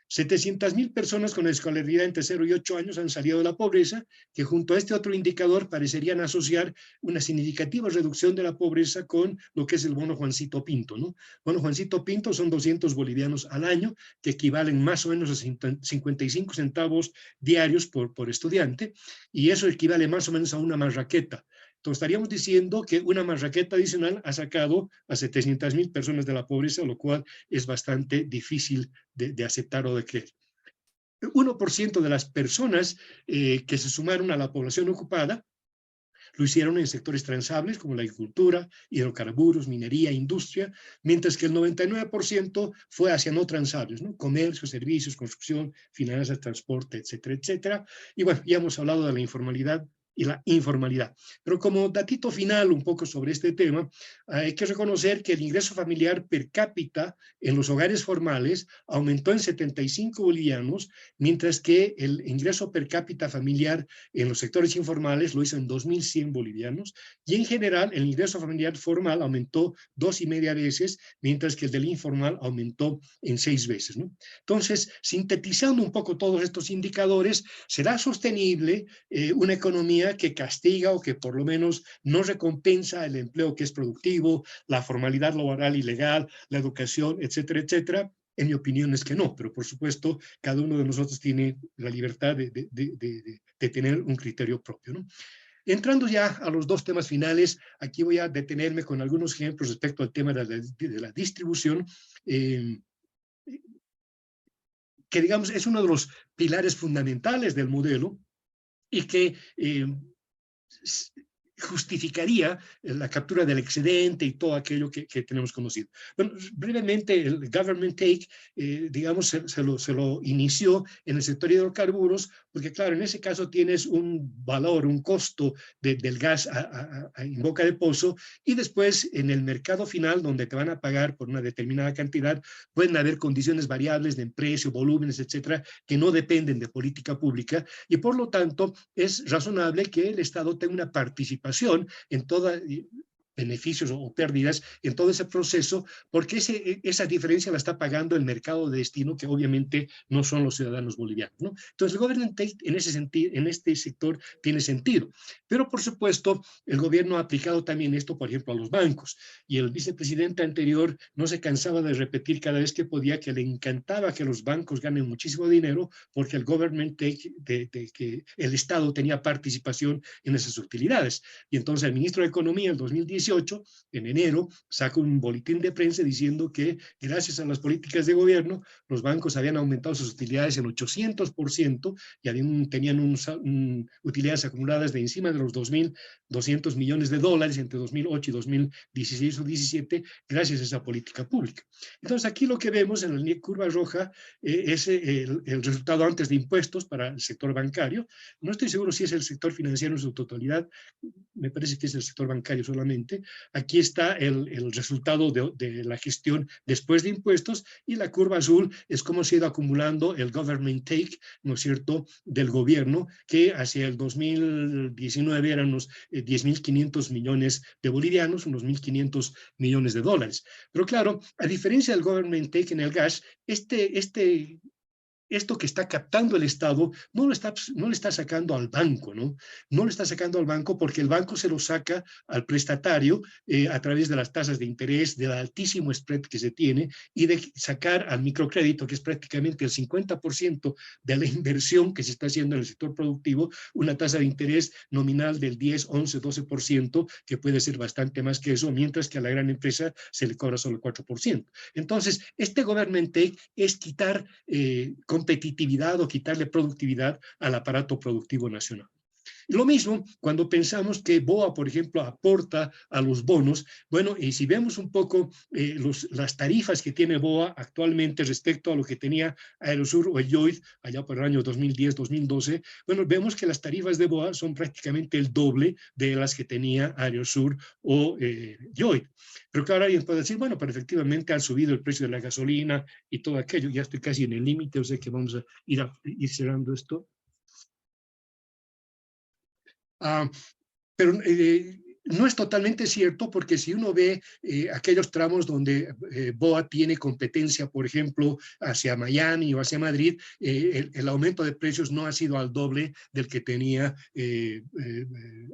S3: 700.000 personas con escolaridad entre 0 y 8 años han salido de la pobreza, que junto a este otro indicador parecerían asociar una significativa reducción de la pobreza con lo que es el bono Juancito Pinto, ¿no? Bono Juancito Pinto son 200 bolivianos al año, que equivalen más o menos a 55 centavos diarios por estudiante, y eso equivale más o menos a una marraqueta. Entonces estaríamos diciendo que una marraqueta adicional ha sacado a 700.000 personas de la pobreza, lo cual es bastante difícil de aceptar o de creer. 1% de las personas que se sumaron a la población ocupada lo hicieron en sectores transables como la agricultura, hidrocarburos, minería, industria, mientras que el 99% fue hacia no transables, ¿no? Comercio, servicios, construcción, finanzas, transporte, etcétera, etcétera. Y bueno, ya hemos hablado de la informalidad y la informalidad. Pero como datito final un poco sobre este tema, hay que reconocer que el ingreso familiar per cápita en los hogares formales aumentó en 75 bolivianos, mientras que el ingreso per cápita familiar en los sectores informales lo hizo en 2.100 bolivianos, y en general el ingreso familiar formal aumentó 2,5 veces, mientras que el del informal aumentó en 6 veces, ¿no? Entonces, sintetizando un poco todos estos indicadores, ¿será sostenible una economía que castiga o que por lo menos no recompensa el empleo que es productivo, la formalidad laboral ilegal, la educación, etcétera, etcétera? En mi opinión es que no, pero por supuesto cada uno de nosotros tiene la libertad de tener un criterio propio, ¿no? Entrando ya a los dos temas finales, aquí voy a detenerme con algunos ejemplos respecto al tema de la distribución, que digamos es uno de los pilares fundamentales del modelo y que justificaría la captura del excedente y todo aquello que tenemos conocido. Bueno, brevemente, el government take, digamos, se lo inició en el sector de hidrocarburos, porque claro, en ese caso tienes un valor, un costo del gas en boca de pozo, y después en el mercado final, donde te van a pagar por una determinada cantidad, pueden haber condiciones variables de precio, volúmenes, etcétera, que no dependen de política pública, y por lo tanto es razonable que el Estado tenga una participación en toda beneficios o pérdidas en todo ese proceso, porque esa diferencia la está pagando el mercado de destino, que obviamente no son los ciudadanos bolivianos, ¿no? Entonces el government take en ese sentido, en este sector tiene sentido, pero por supuesto el gobierno ha aplicado también esto, por ejemplo, a los bancos, y el vicepresidente anterior no se cansaba de repetir cada vez que podía que le encantaba que los bancos ganen muchísimo dinero, porque el government take, que el Estado tenía participación en esas utilidades. Y entonces el ministro de Economía en 2018, en enero, saca un boletín de prensa diciendo que gracias a las políticas de gobierno, los bancos habían aumentado sus utilidades en 800% y tenían utilidades acumuladas de encima de los 2.200 millones de dólares entre 2008 y 2016 o 2017, gracias a esa política pública. Entonces aquí lo que vemos en la curva roja es el resultado antes de impuestos para el sector bancario. No estoy seguro si es el sector financiero en su totalidad, me parece que es el sector bancario solamente. Aquí está el resultado de la gestión después de impuestos, y la curva azul es cómo se ha ido acumulando el government take, ¿no es cierto?, del gobierno, que hacia el 2019 eran unos 10.500 millones de bolivianos, unos 1.500 millones de dólares. Pero claro, a diferencia del government take en el gas, esto que está captando el Estado no le está sacando al banco, ¿no? No le está sacando al banco, porque el banco se lo saca al prestatario a través de las tasas de interés, del altísimo spread que se tiene, y de sacar al microcrédito, que es prácticamente el 50% de la inversión que se está haciendo en el sector productivo, una tasa de interés nominal del 10, 11, 12%, que puede ser bastante más que eso, mientras que a la gran empresa se le cobra solo el 4%. Entonces, este government take es quitar competitividad o quitarle productividad al aparato productivo nacional. Lo mismo cuando pensamos que BOA, por ejemplo, aporta a los bonos. Bueno, y si vemos un poco las tarifas que tiene BOA actualmente respecto a lo que tenía Aerosur o Yoid allá por el año 2010-2012, bueno, vemos que las tarifas de BOA son prácticamente el doble de las que tenía Aerosur o Yoid. Pero claro, alguien puede decir, bueno, pero efectivamente ha subido el precio de la gasolina y todo aquello. Ya estoy casi en el límite, o sea que vamos a ir cerrando esto. Pero no es totalmente cierto, porque si uno ve aquellos tramos donde BOA tiene competencia, por ejemplo, hacia Miami o hacia Madrid, el aumento de precios no ha sido al doble del que tenía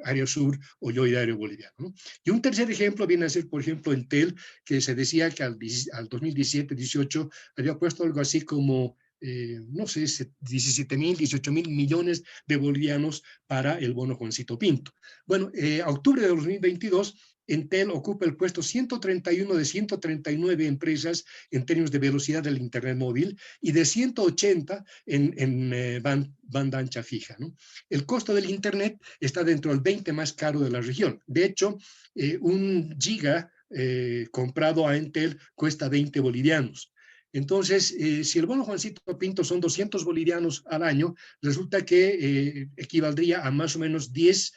S3: Aerosur o Yoid Aéreo Boliviano, ¿no? Y un tercer ejemplo viene a ser, por ejemplo, Entel, que se decía que al 2017-18 había puesto algo así como no sé, 17.000, 18.000 millones de bolivianos para el bono Juancito Pinto. Bueno, a octubre de 2022, Entel ocupa el puesto 131 de 139 empresas en términos de velocidad del Internet móvil y de 180 en banda ancha fija, ¿no? El costo del Internet está dentro del 20 más caro de la región. De hecho, un giga comprado a Entel cuesta 20 bolivianos. Entonces, si el bono Juancito Pinto son 200 bolivianos al año, resulta que equivaldría a más o menos 10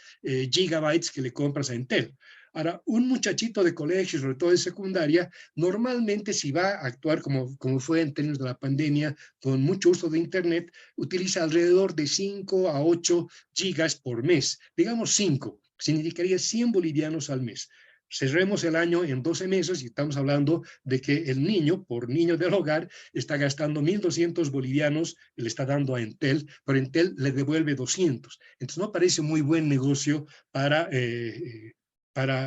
S3: gigabytes que le compras a Entel. Ahora, un muchachito de colegio, sobre todo de secundaria, normalmente si va a actuar como fue en términos de la pandemia, con mucho uso de Internet, utiliza alrededor de 5 a 8 gigas por mes. Digamos 5, significaría 100 bolivianos al mes. Cerremos el año en 12 meses y estamos hablando de que el niño, por niño del hogar, está gastando 1.200 bolivianos, le está dando a Entel, pero Entel le devuelve 200. Entonces no parece muy buen negocio para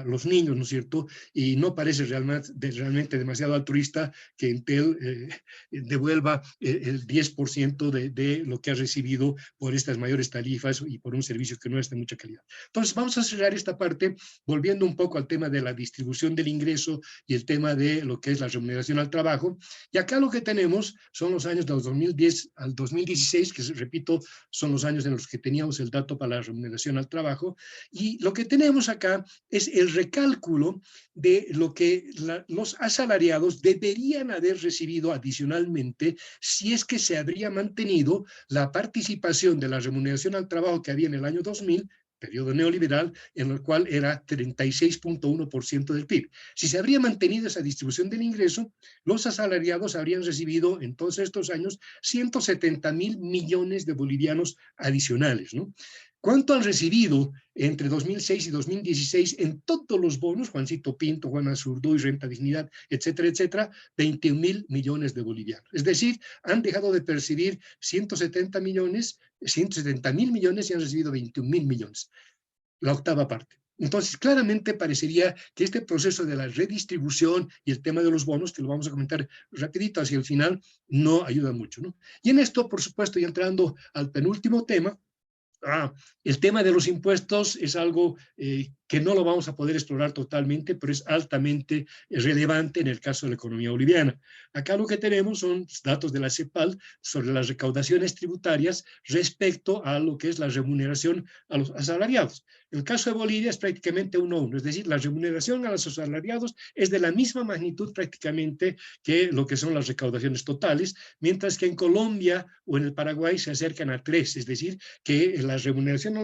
S3: los niños, ¿no es cierto? Y no parece realmente demasiado altruista que Entel devuelva el 10% de lo que ha recibido por estas mayores tarifas y por un servicio que no es de mucha calidad. Entonces, vamos a cerrar esta parte volviendo un poco al tema de la distribución del ingreso y el tema de lo que es la remuneración al trabajo. Y acá lo que tenemos son los años del 2010 al 2016, que repito, son los años en los que teníamos el dato para la remuneración al trabajo. Y lo que tenemos acá es el recálculo de lo que los asalariados deberían haber recibido adicionalmente si es que se habría mantenido la participación de la remuneración al trabajo que había en el año 2000, periodo neoliberal, en el cual era 36.1% del PIB. Si se habría mantenido esa distribución del ingreso, los asalariados habrían recibido en todos estos años 170.000 millones de bolivianos adicionales, ¿no? ¿Cuánto han recibido entre 2006 y 2016 en todos los bonos? Juancito Pinto, Juan Azurduy, Renta Dignidad, etcétera, etcétera, 21.000 millones de bolivianos. Es decir, han dejado de percibir 170.000 millones y han recibido 21.000 millones. La octava parte. Entonces, claramente parecería que este proceso de la redistribución y el tema de los bonos, que lo vamos a comentar rapidito hacia el final, no ayuda mucho, ¿no? Y en esto, por supuesto, y entrando al penúltimo tema, el tema de los impuestos es algo que no lo vamos a poder explorar totalmente, pero es altamente relevante en el caso de la economía boliviana. Acá lo que tenemos son datos de la CEPAL sobre las recaudaciones tributarias respecto a lo que es la remuneración a los asalariados. El caso de Bolivia es prácticamente 1-1, es decir, la remuneración a los asalariados es de la misma magnitud prácticamente que lo que son las recaudaciones totales, mientras que en Colombia o en el Paraguay se acercan a 3, es decir, que la remuneración a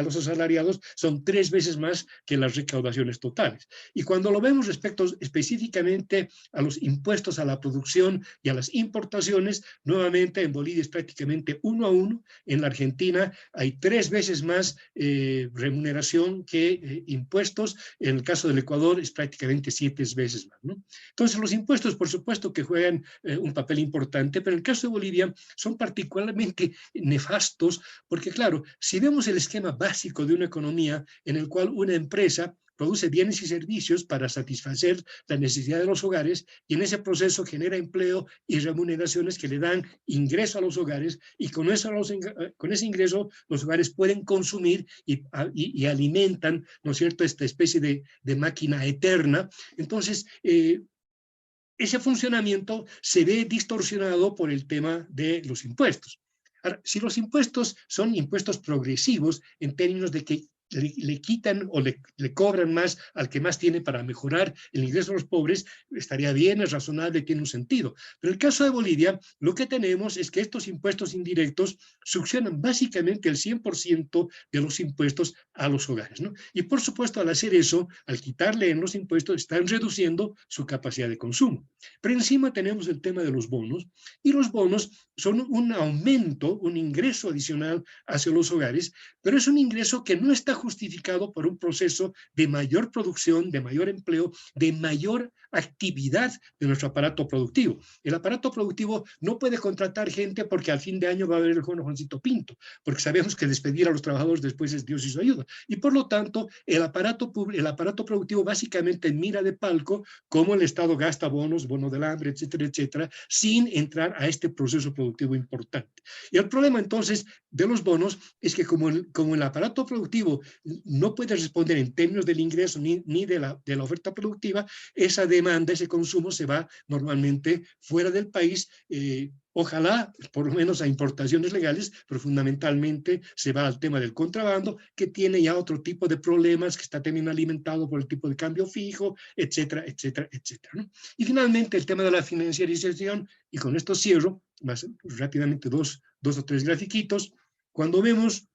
S3: los asalariados son 3 veces más que las recaudaciones totales. Y cuando lo vemos respecto específicamente a los impuestos a la producción y a las importaciones, nuevamente en Bolivia es prácticamente 1-1, en la Argentina hay 3 veces más remuneración que impuestos, en el caso del Ecuador es prácticamente 7 veces más, ¿no? Entonces los impuestos por supuesto que juegan un papel importante, pero en el caso de Bolivia son particularmente nefastos, porque claro, si vemos el esquema básico de una economía en el cual una empresa produce bienes y servicios para satisfacer la necesidad de los hogares y en ese proceso genera empleo y remuneraciones que le dan ingreso a los hogares y con ese ingreso los hogares pueden consumir y alimentan, ¿no es cierto?, esta especie de máquina eterna. Entonces, ese funcionamiento se ve distorsionado por el tema de los impuestos. Ahora, si los impuestos son impuestos progresivos en términos de que le quitan o le cobran más al que más tiene para mejorar el ingreso de los pobres, estaría bien, es razonable, tiene un sentido. Pero en el caso de Bolivia, lo que tenemos es que estos impuestos indirectos succionan básicamente el 100% de los impuestos a los hogares, ¿no? Y por supuesto, al hacer eso, al quitarle en los impuestos, están reduciendo su capacidad de consumo. Pero encima tenemos el tema de los bonos, y los bonos son un aumento, un ingreso adicional hacia los hogares, pero es un ingreso que no está justificado por un proceso de mayor producción, de mayor empleo, de mayor actividad de nuestro aparato productivo. El aparato productivo no puede contratar gente porque al fin de año va a haber el joven Juancito Pinto, porque sabemos que despedir a los trabajadores después es Dios y su ayuda. Y por lo tanto, el aparato productivo básicamente mira de palco cómo el Estado gasta bonos, bono del hambre, etcétera, etcétera, sin entrar a este proceso productivo importante. Y el problema entonces de los bonos es que como el aparato productivo no puede responder en términos del ingreso ni de la oferta productiva, esa demanda, ese consumo se va normalmente fuera del país, ojalá por lo menos a importaciones legales, pero fundamentalmente se va al tema del contrabando, que tiene ya otro tipo de problemas, que está también alimentado por el tipo de cambio fijo, etcétera, etcétera, etcétera, ¿no? Y finalmente el tema de la financiarización, y con esto cierro, más rápidamente dos o tres grafiquitos. Cuando vemos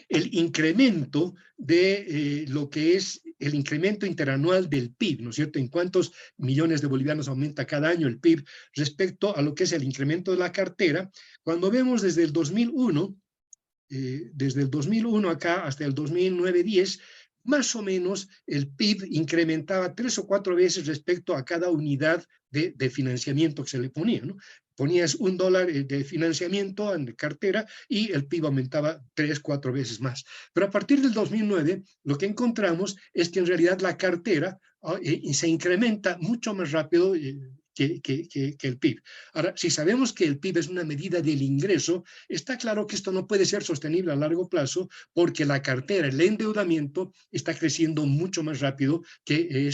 S3: el incremento de lo que es el incremento interanual del PIB, ¿no es cierto? En cuántos millones de bolivianos aumenta cada año el PIB respecto a lo que es el incremento de la cartera. Cuando vemos desde el 2001, acá hasta el 2009-10, más o menos el PIB incrementaba 3 o 4 veces respecto a cada unidad de financiamiento que se le ponía, ¿no? Ponías $1 de financiamiento en cartera y el PIB aumentaba 3, 4 veces más. Pero a partir del 2009, lo que encontramos es que en realidad la cartera se incrementa mucho más rápido que el PIB. Ahora, si sabemos que el PIB es una medida del ingreso, está claro que esto no puede ser sostenible a largo plazo porque la cartera, el endeudamiento, está creciendo mucho más rápido que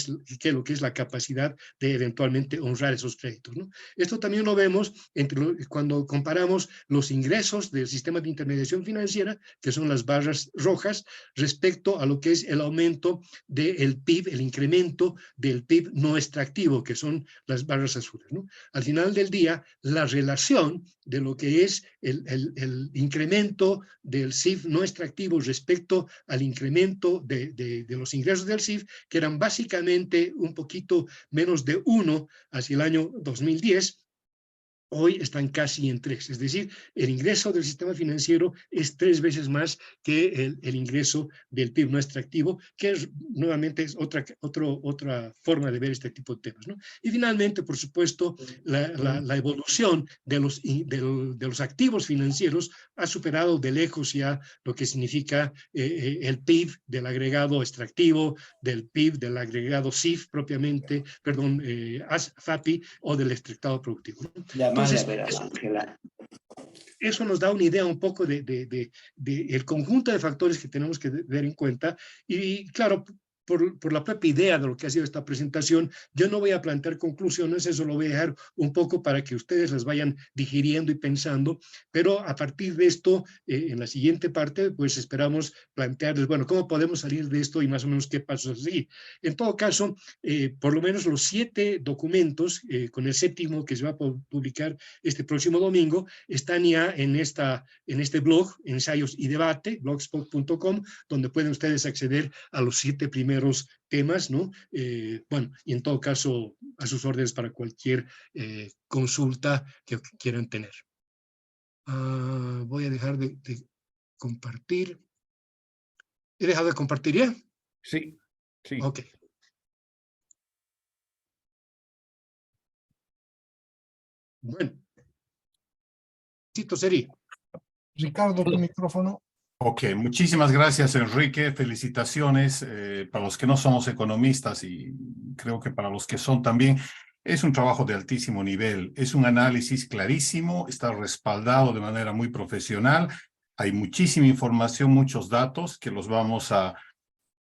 S3: lo que es la capacidad de eventualmente honrar esos créditos, ¿no? Esto también lo vemos cuando comparamos los ingresos del sistema de intermediación financiera, que son las barras rojas, respecto a lo que es el aumento del PIB, el incremento del PIB no extractivo, que son las barras azules, ¿no? Al final del día, la relación de lo que es el incremento del CIF no extractivo respecto al incremento de los ingresos del CIF, que eran básicamente un poquito menos de 1 hacia el año 2010, hoy están casi en 3, es decir, el ingreso del sistema financiero es 3 veces más que el ingreso del PIB no extractivo, que nuevamente es otra forma de ver este tipo de temas, ¿no? Y finalmente, por supuesto, la evolución de los activos financieros ha superado de lejos ya lo que significa el PIB del agregado extractivo, del PIB del agregado CIF propiamente, perdón, FAPI o del extractado productivo, ¿no? Entonces, eso nos da una idea un poco el conjunto de factores que tenemos que tener en cuenta. Y claro, por la propia idea de lo que ha sido esta presentación, yo no voy a plantear conclusiones, eso lo voy a dejar un poco para que ustedes las vayan digiriendo y pensando, pero a partir de esto, en la siguiente parte, pues esperamos plantearles, bueno, cómo podemos salir de esto y más o menos qué pasos a seguir. En todo caso, por lo menos los 7 documentos, con el 7º que se va a publicar este próximo domingo, están ya en este blog, Ensayos y Debate, blogspot.com, donde pueden ustedes acceder a los 7 primeros temas, ¿no? Bueno, y en todo caso, a sus órdenes para cualquier consulta que quieran tener. Voy a dejar de compartir. ¿He dejado de compartir ya?
S2: Sí, sí.
S3: Ok. Bueno. Cito sería.
S4: Ricardo, tu micrófono.
S2: Ok, muchísimas gracias, Enrique. Felicitaciones para los que no somos economistas y creo que para los que son también. Es un trabajo de altísimo nivel, es un análisis clarísimo, está respaldado de manera muy profesional. Hay muchísima información, muchos datos que los vamos a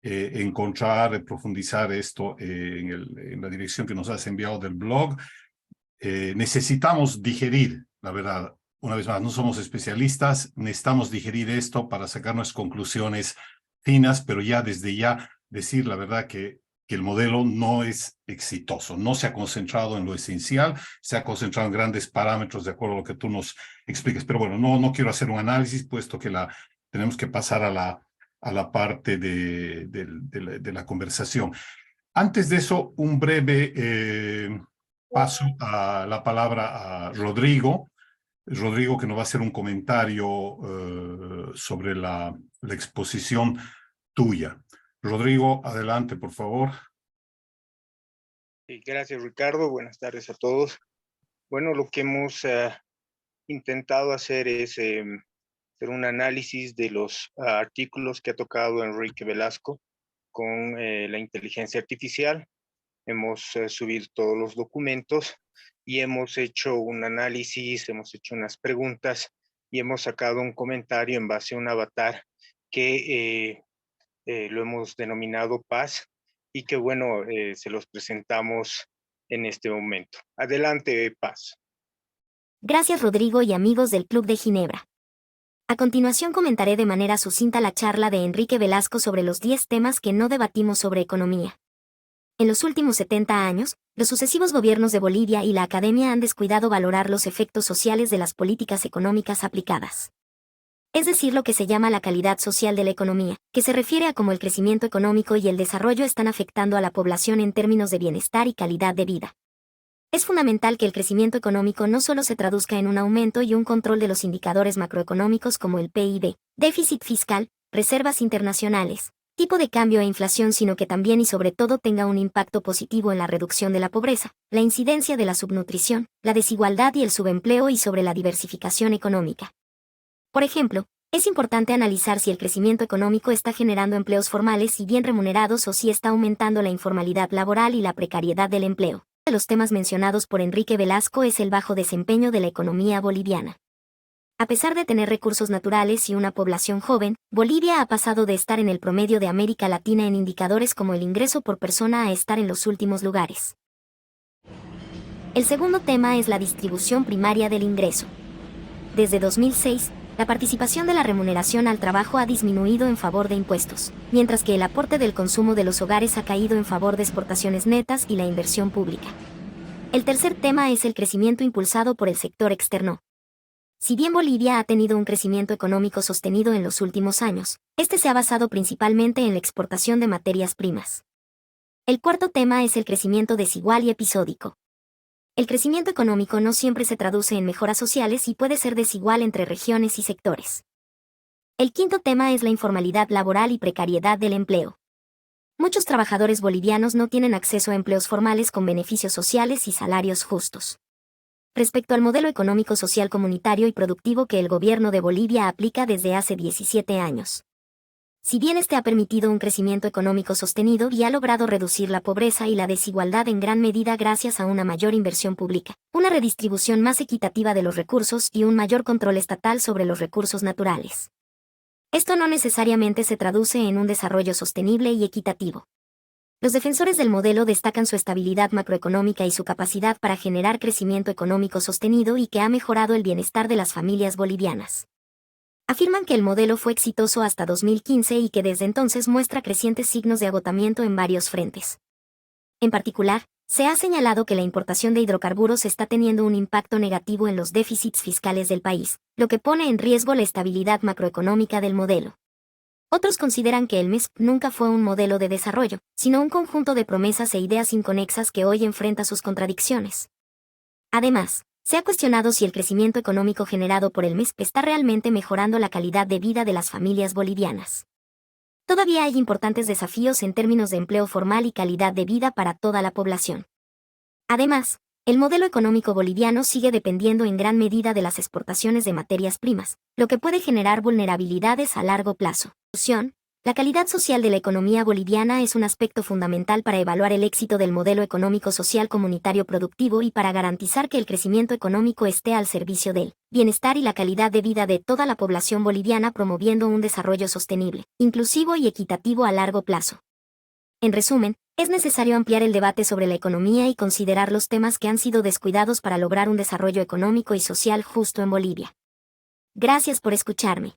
S2: encontrar, profundizar esto en la dirección que nos has enviado del blog. Necesitamos digerir, la verdad, una vez más, no somos especialistas, necesitamos digerir esto para sacar nuestras conclusiones finas, pero ya desde ya decir la verdad que el modelo no es exitoso, no se ha concentrado en lo esencial, se ha concentrado en grandes parámetros de acuerdo a lo que tú nos expliques. Pero bueno, no quiero hacer un análisis, puesto que tenemos que pasar a la parte de la conversación. Antes de eso, un breve paso a la palabra a Rodrigo. Rodrigo, que nos va a hacer un comentario sobre la exposición tuya. Rodrigo, adelante, por favor.
S5: Gracias, Ricardo. Buenas tardes a todos. Bueno, lo que hemos intentado hacer es hacer un análisis de los artículos que ha tocado Enrique Velasco con la inteligencia artificial. Hemos subido todos los documentos y hemos hecho un análisis, hemos hecho unas preguntas y hemos sacado un comentario en base a un avatar que lo hemos denominado Paz y que, bueno, se los presentamos en este momento. Adelante, Paz.
S1: Gracias, Rodrigo y amigos del Club de Ginebra. A continuación comentaré de manera sucinta la charla de Enrique Velasco sobre los 10 temas que no debatimos sobre economía. En los últimos 70 años, los sucesivos gobiernos de Bolivia y la academia han descuidado valorar los efectos sociales de las políticas económicas aplicadas. Es decir, lo que se llama la calidad social de la economía, que se refiere a cómo el crecimiento económico y el desarrollo están afectando a la población en términos de bienestar y calidad de vida. Es fundamental que el crecimiento económico no solo se traduzca en un aumento y un control de los indicadores macroeconómicos como el PIB, déficit fiscal, reservas internacionales, tipo de cambio e inflación, sino que también y sobre todo tenga un impacto positivo en la reducción de la pobreza, la incidencia de la subnutrición, la desigualdad y el subempleo y sobre la diversificación económica. Por ejemplo, es importante analizar si el crecimiento económico está generando empleos formales y bien remunerados o si está aumentando la informalidad laboral y la precariedad del empleo. Uno de los temas mencionados por Enrique Velasco es el bajo desempeño de la economía boliviana. A pesar de tener recursos naturales y una población joven, Bolivia ha pasado de estar en el promedio de América Latina en indicadores como el ingreso por persona a estar en los últimos lugares. El segundo tema es la distribución primaria del ingreso. Desde 2006, la participación de la remuneración al trabajo ha disminuido en favor de impuestos, mientras que el aporte del consumo de los hogares ha caído en favor de exportaciones netas y la inversión pública. El tercer tema es el crecimiento impulsado por el sector externo. Si bien Bolivia ha tenido un crecimiento económico sostenido en los últimos años, este se ha basado principalmente en la exportación de materias primas. El cuarto tema es el crecimiento desigual y episódico. El crecimiento económico no siempre se traduce en mejoras sociales y puede ser desigual entre regiones y sectores. El quinto tema es la informalidad laboral y precariedad del empleo. Muchos trabajadores bolivianos no tienen acceso a empleos formales con beneficios sociales y salarios justos. Respecto al modelo económico social comunitario y productivo que el gobierno de Bolivia aplica desde hace 17 años. Si bien este ha permitido un crecimiento económico sostenido y ha logrado reducir la pobreza y la desigualdad en gran medida gracias a una mayor inversión pública, una redistribución más equitativa de los recursos y un mayor control estatal sobre los recursos naturales. Esto no necesariamente se traduce en un desarrollo sostenible y equitativo. Los defensores del modelo destacan su estabilidad macroeconómica y su capacidad para generar crecimiento económico sostenido y que ha mejorado el bienestar de las familias bolivianas. Afirman que el modelo fue exitoso hasta 2015 y que desde entonces muestra crecientes signos de agotamiento en varios frentes. En particular, se ha señalado que la importación de hidrocarburos está teniendo un impacto negativo en los déficits fiscales del país, lo que pone en riesgo la estabilidad macroeconómica del modelo. Otros consideran que el MESC nunca fue un modelo de desarrollo, sino un conjunto de promesas e ideas inconexas que hoy enfrenta sus contradicciones. Además, se ha cuestionado si el crecimiento económico generado por el MESC está realmente mejorando la calidad de vida de las familias bolivianas. Todavía hay importantes desafíos en términos de empleo formal y calidad de vida para toda la población. Además, el modelo económico boliviano sigue dependiendo en gran medida de las exportaciones de materias primas, lo que puede generar vulnerabilidades a largo plazo. La calidad social de la economía boliviana es un aspecto fundamental para evaluar el éxito del modelo económico social comunitario productivo y para garantizar que el crecimiento económico esté al servicio del bienestar y la calidad de vida de toda la población boliviana, promoviendo un desarrollo sostenible, inclusivo y equitativo a largo plazo. En resumen, es necesario ampliar el debate sobre la economía y considerar los temas que han sido descuidados para lograr un desarrollo económico y social justo en Bolivia. Gracias por escucharme.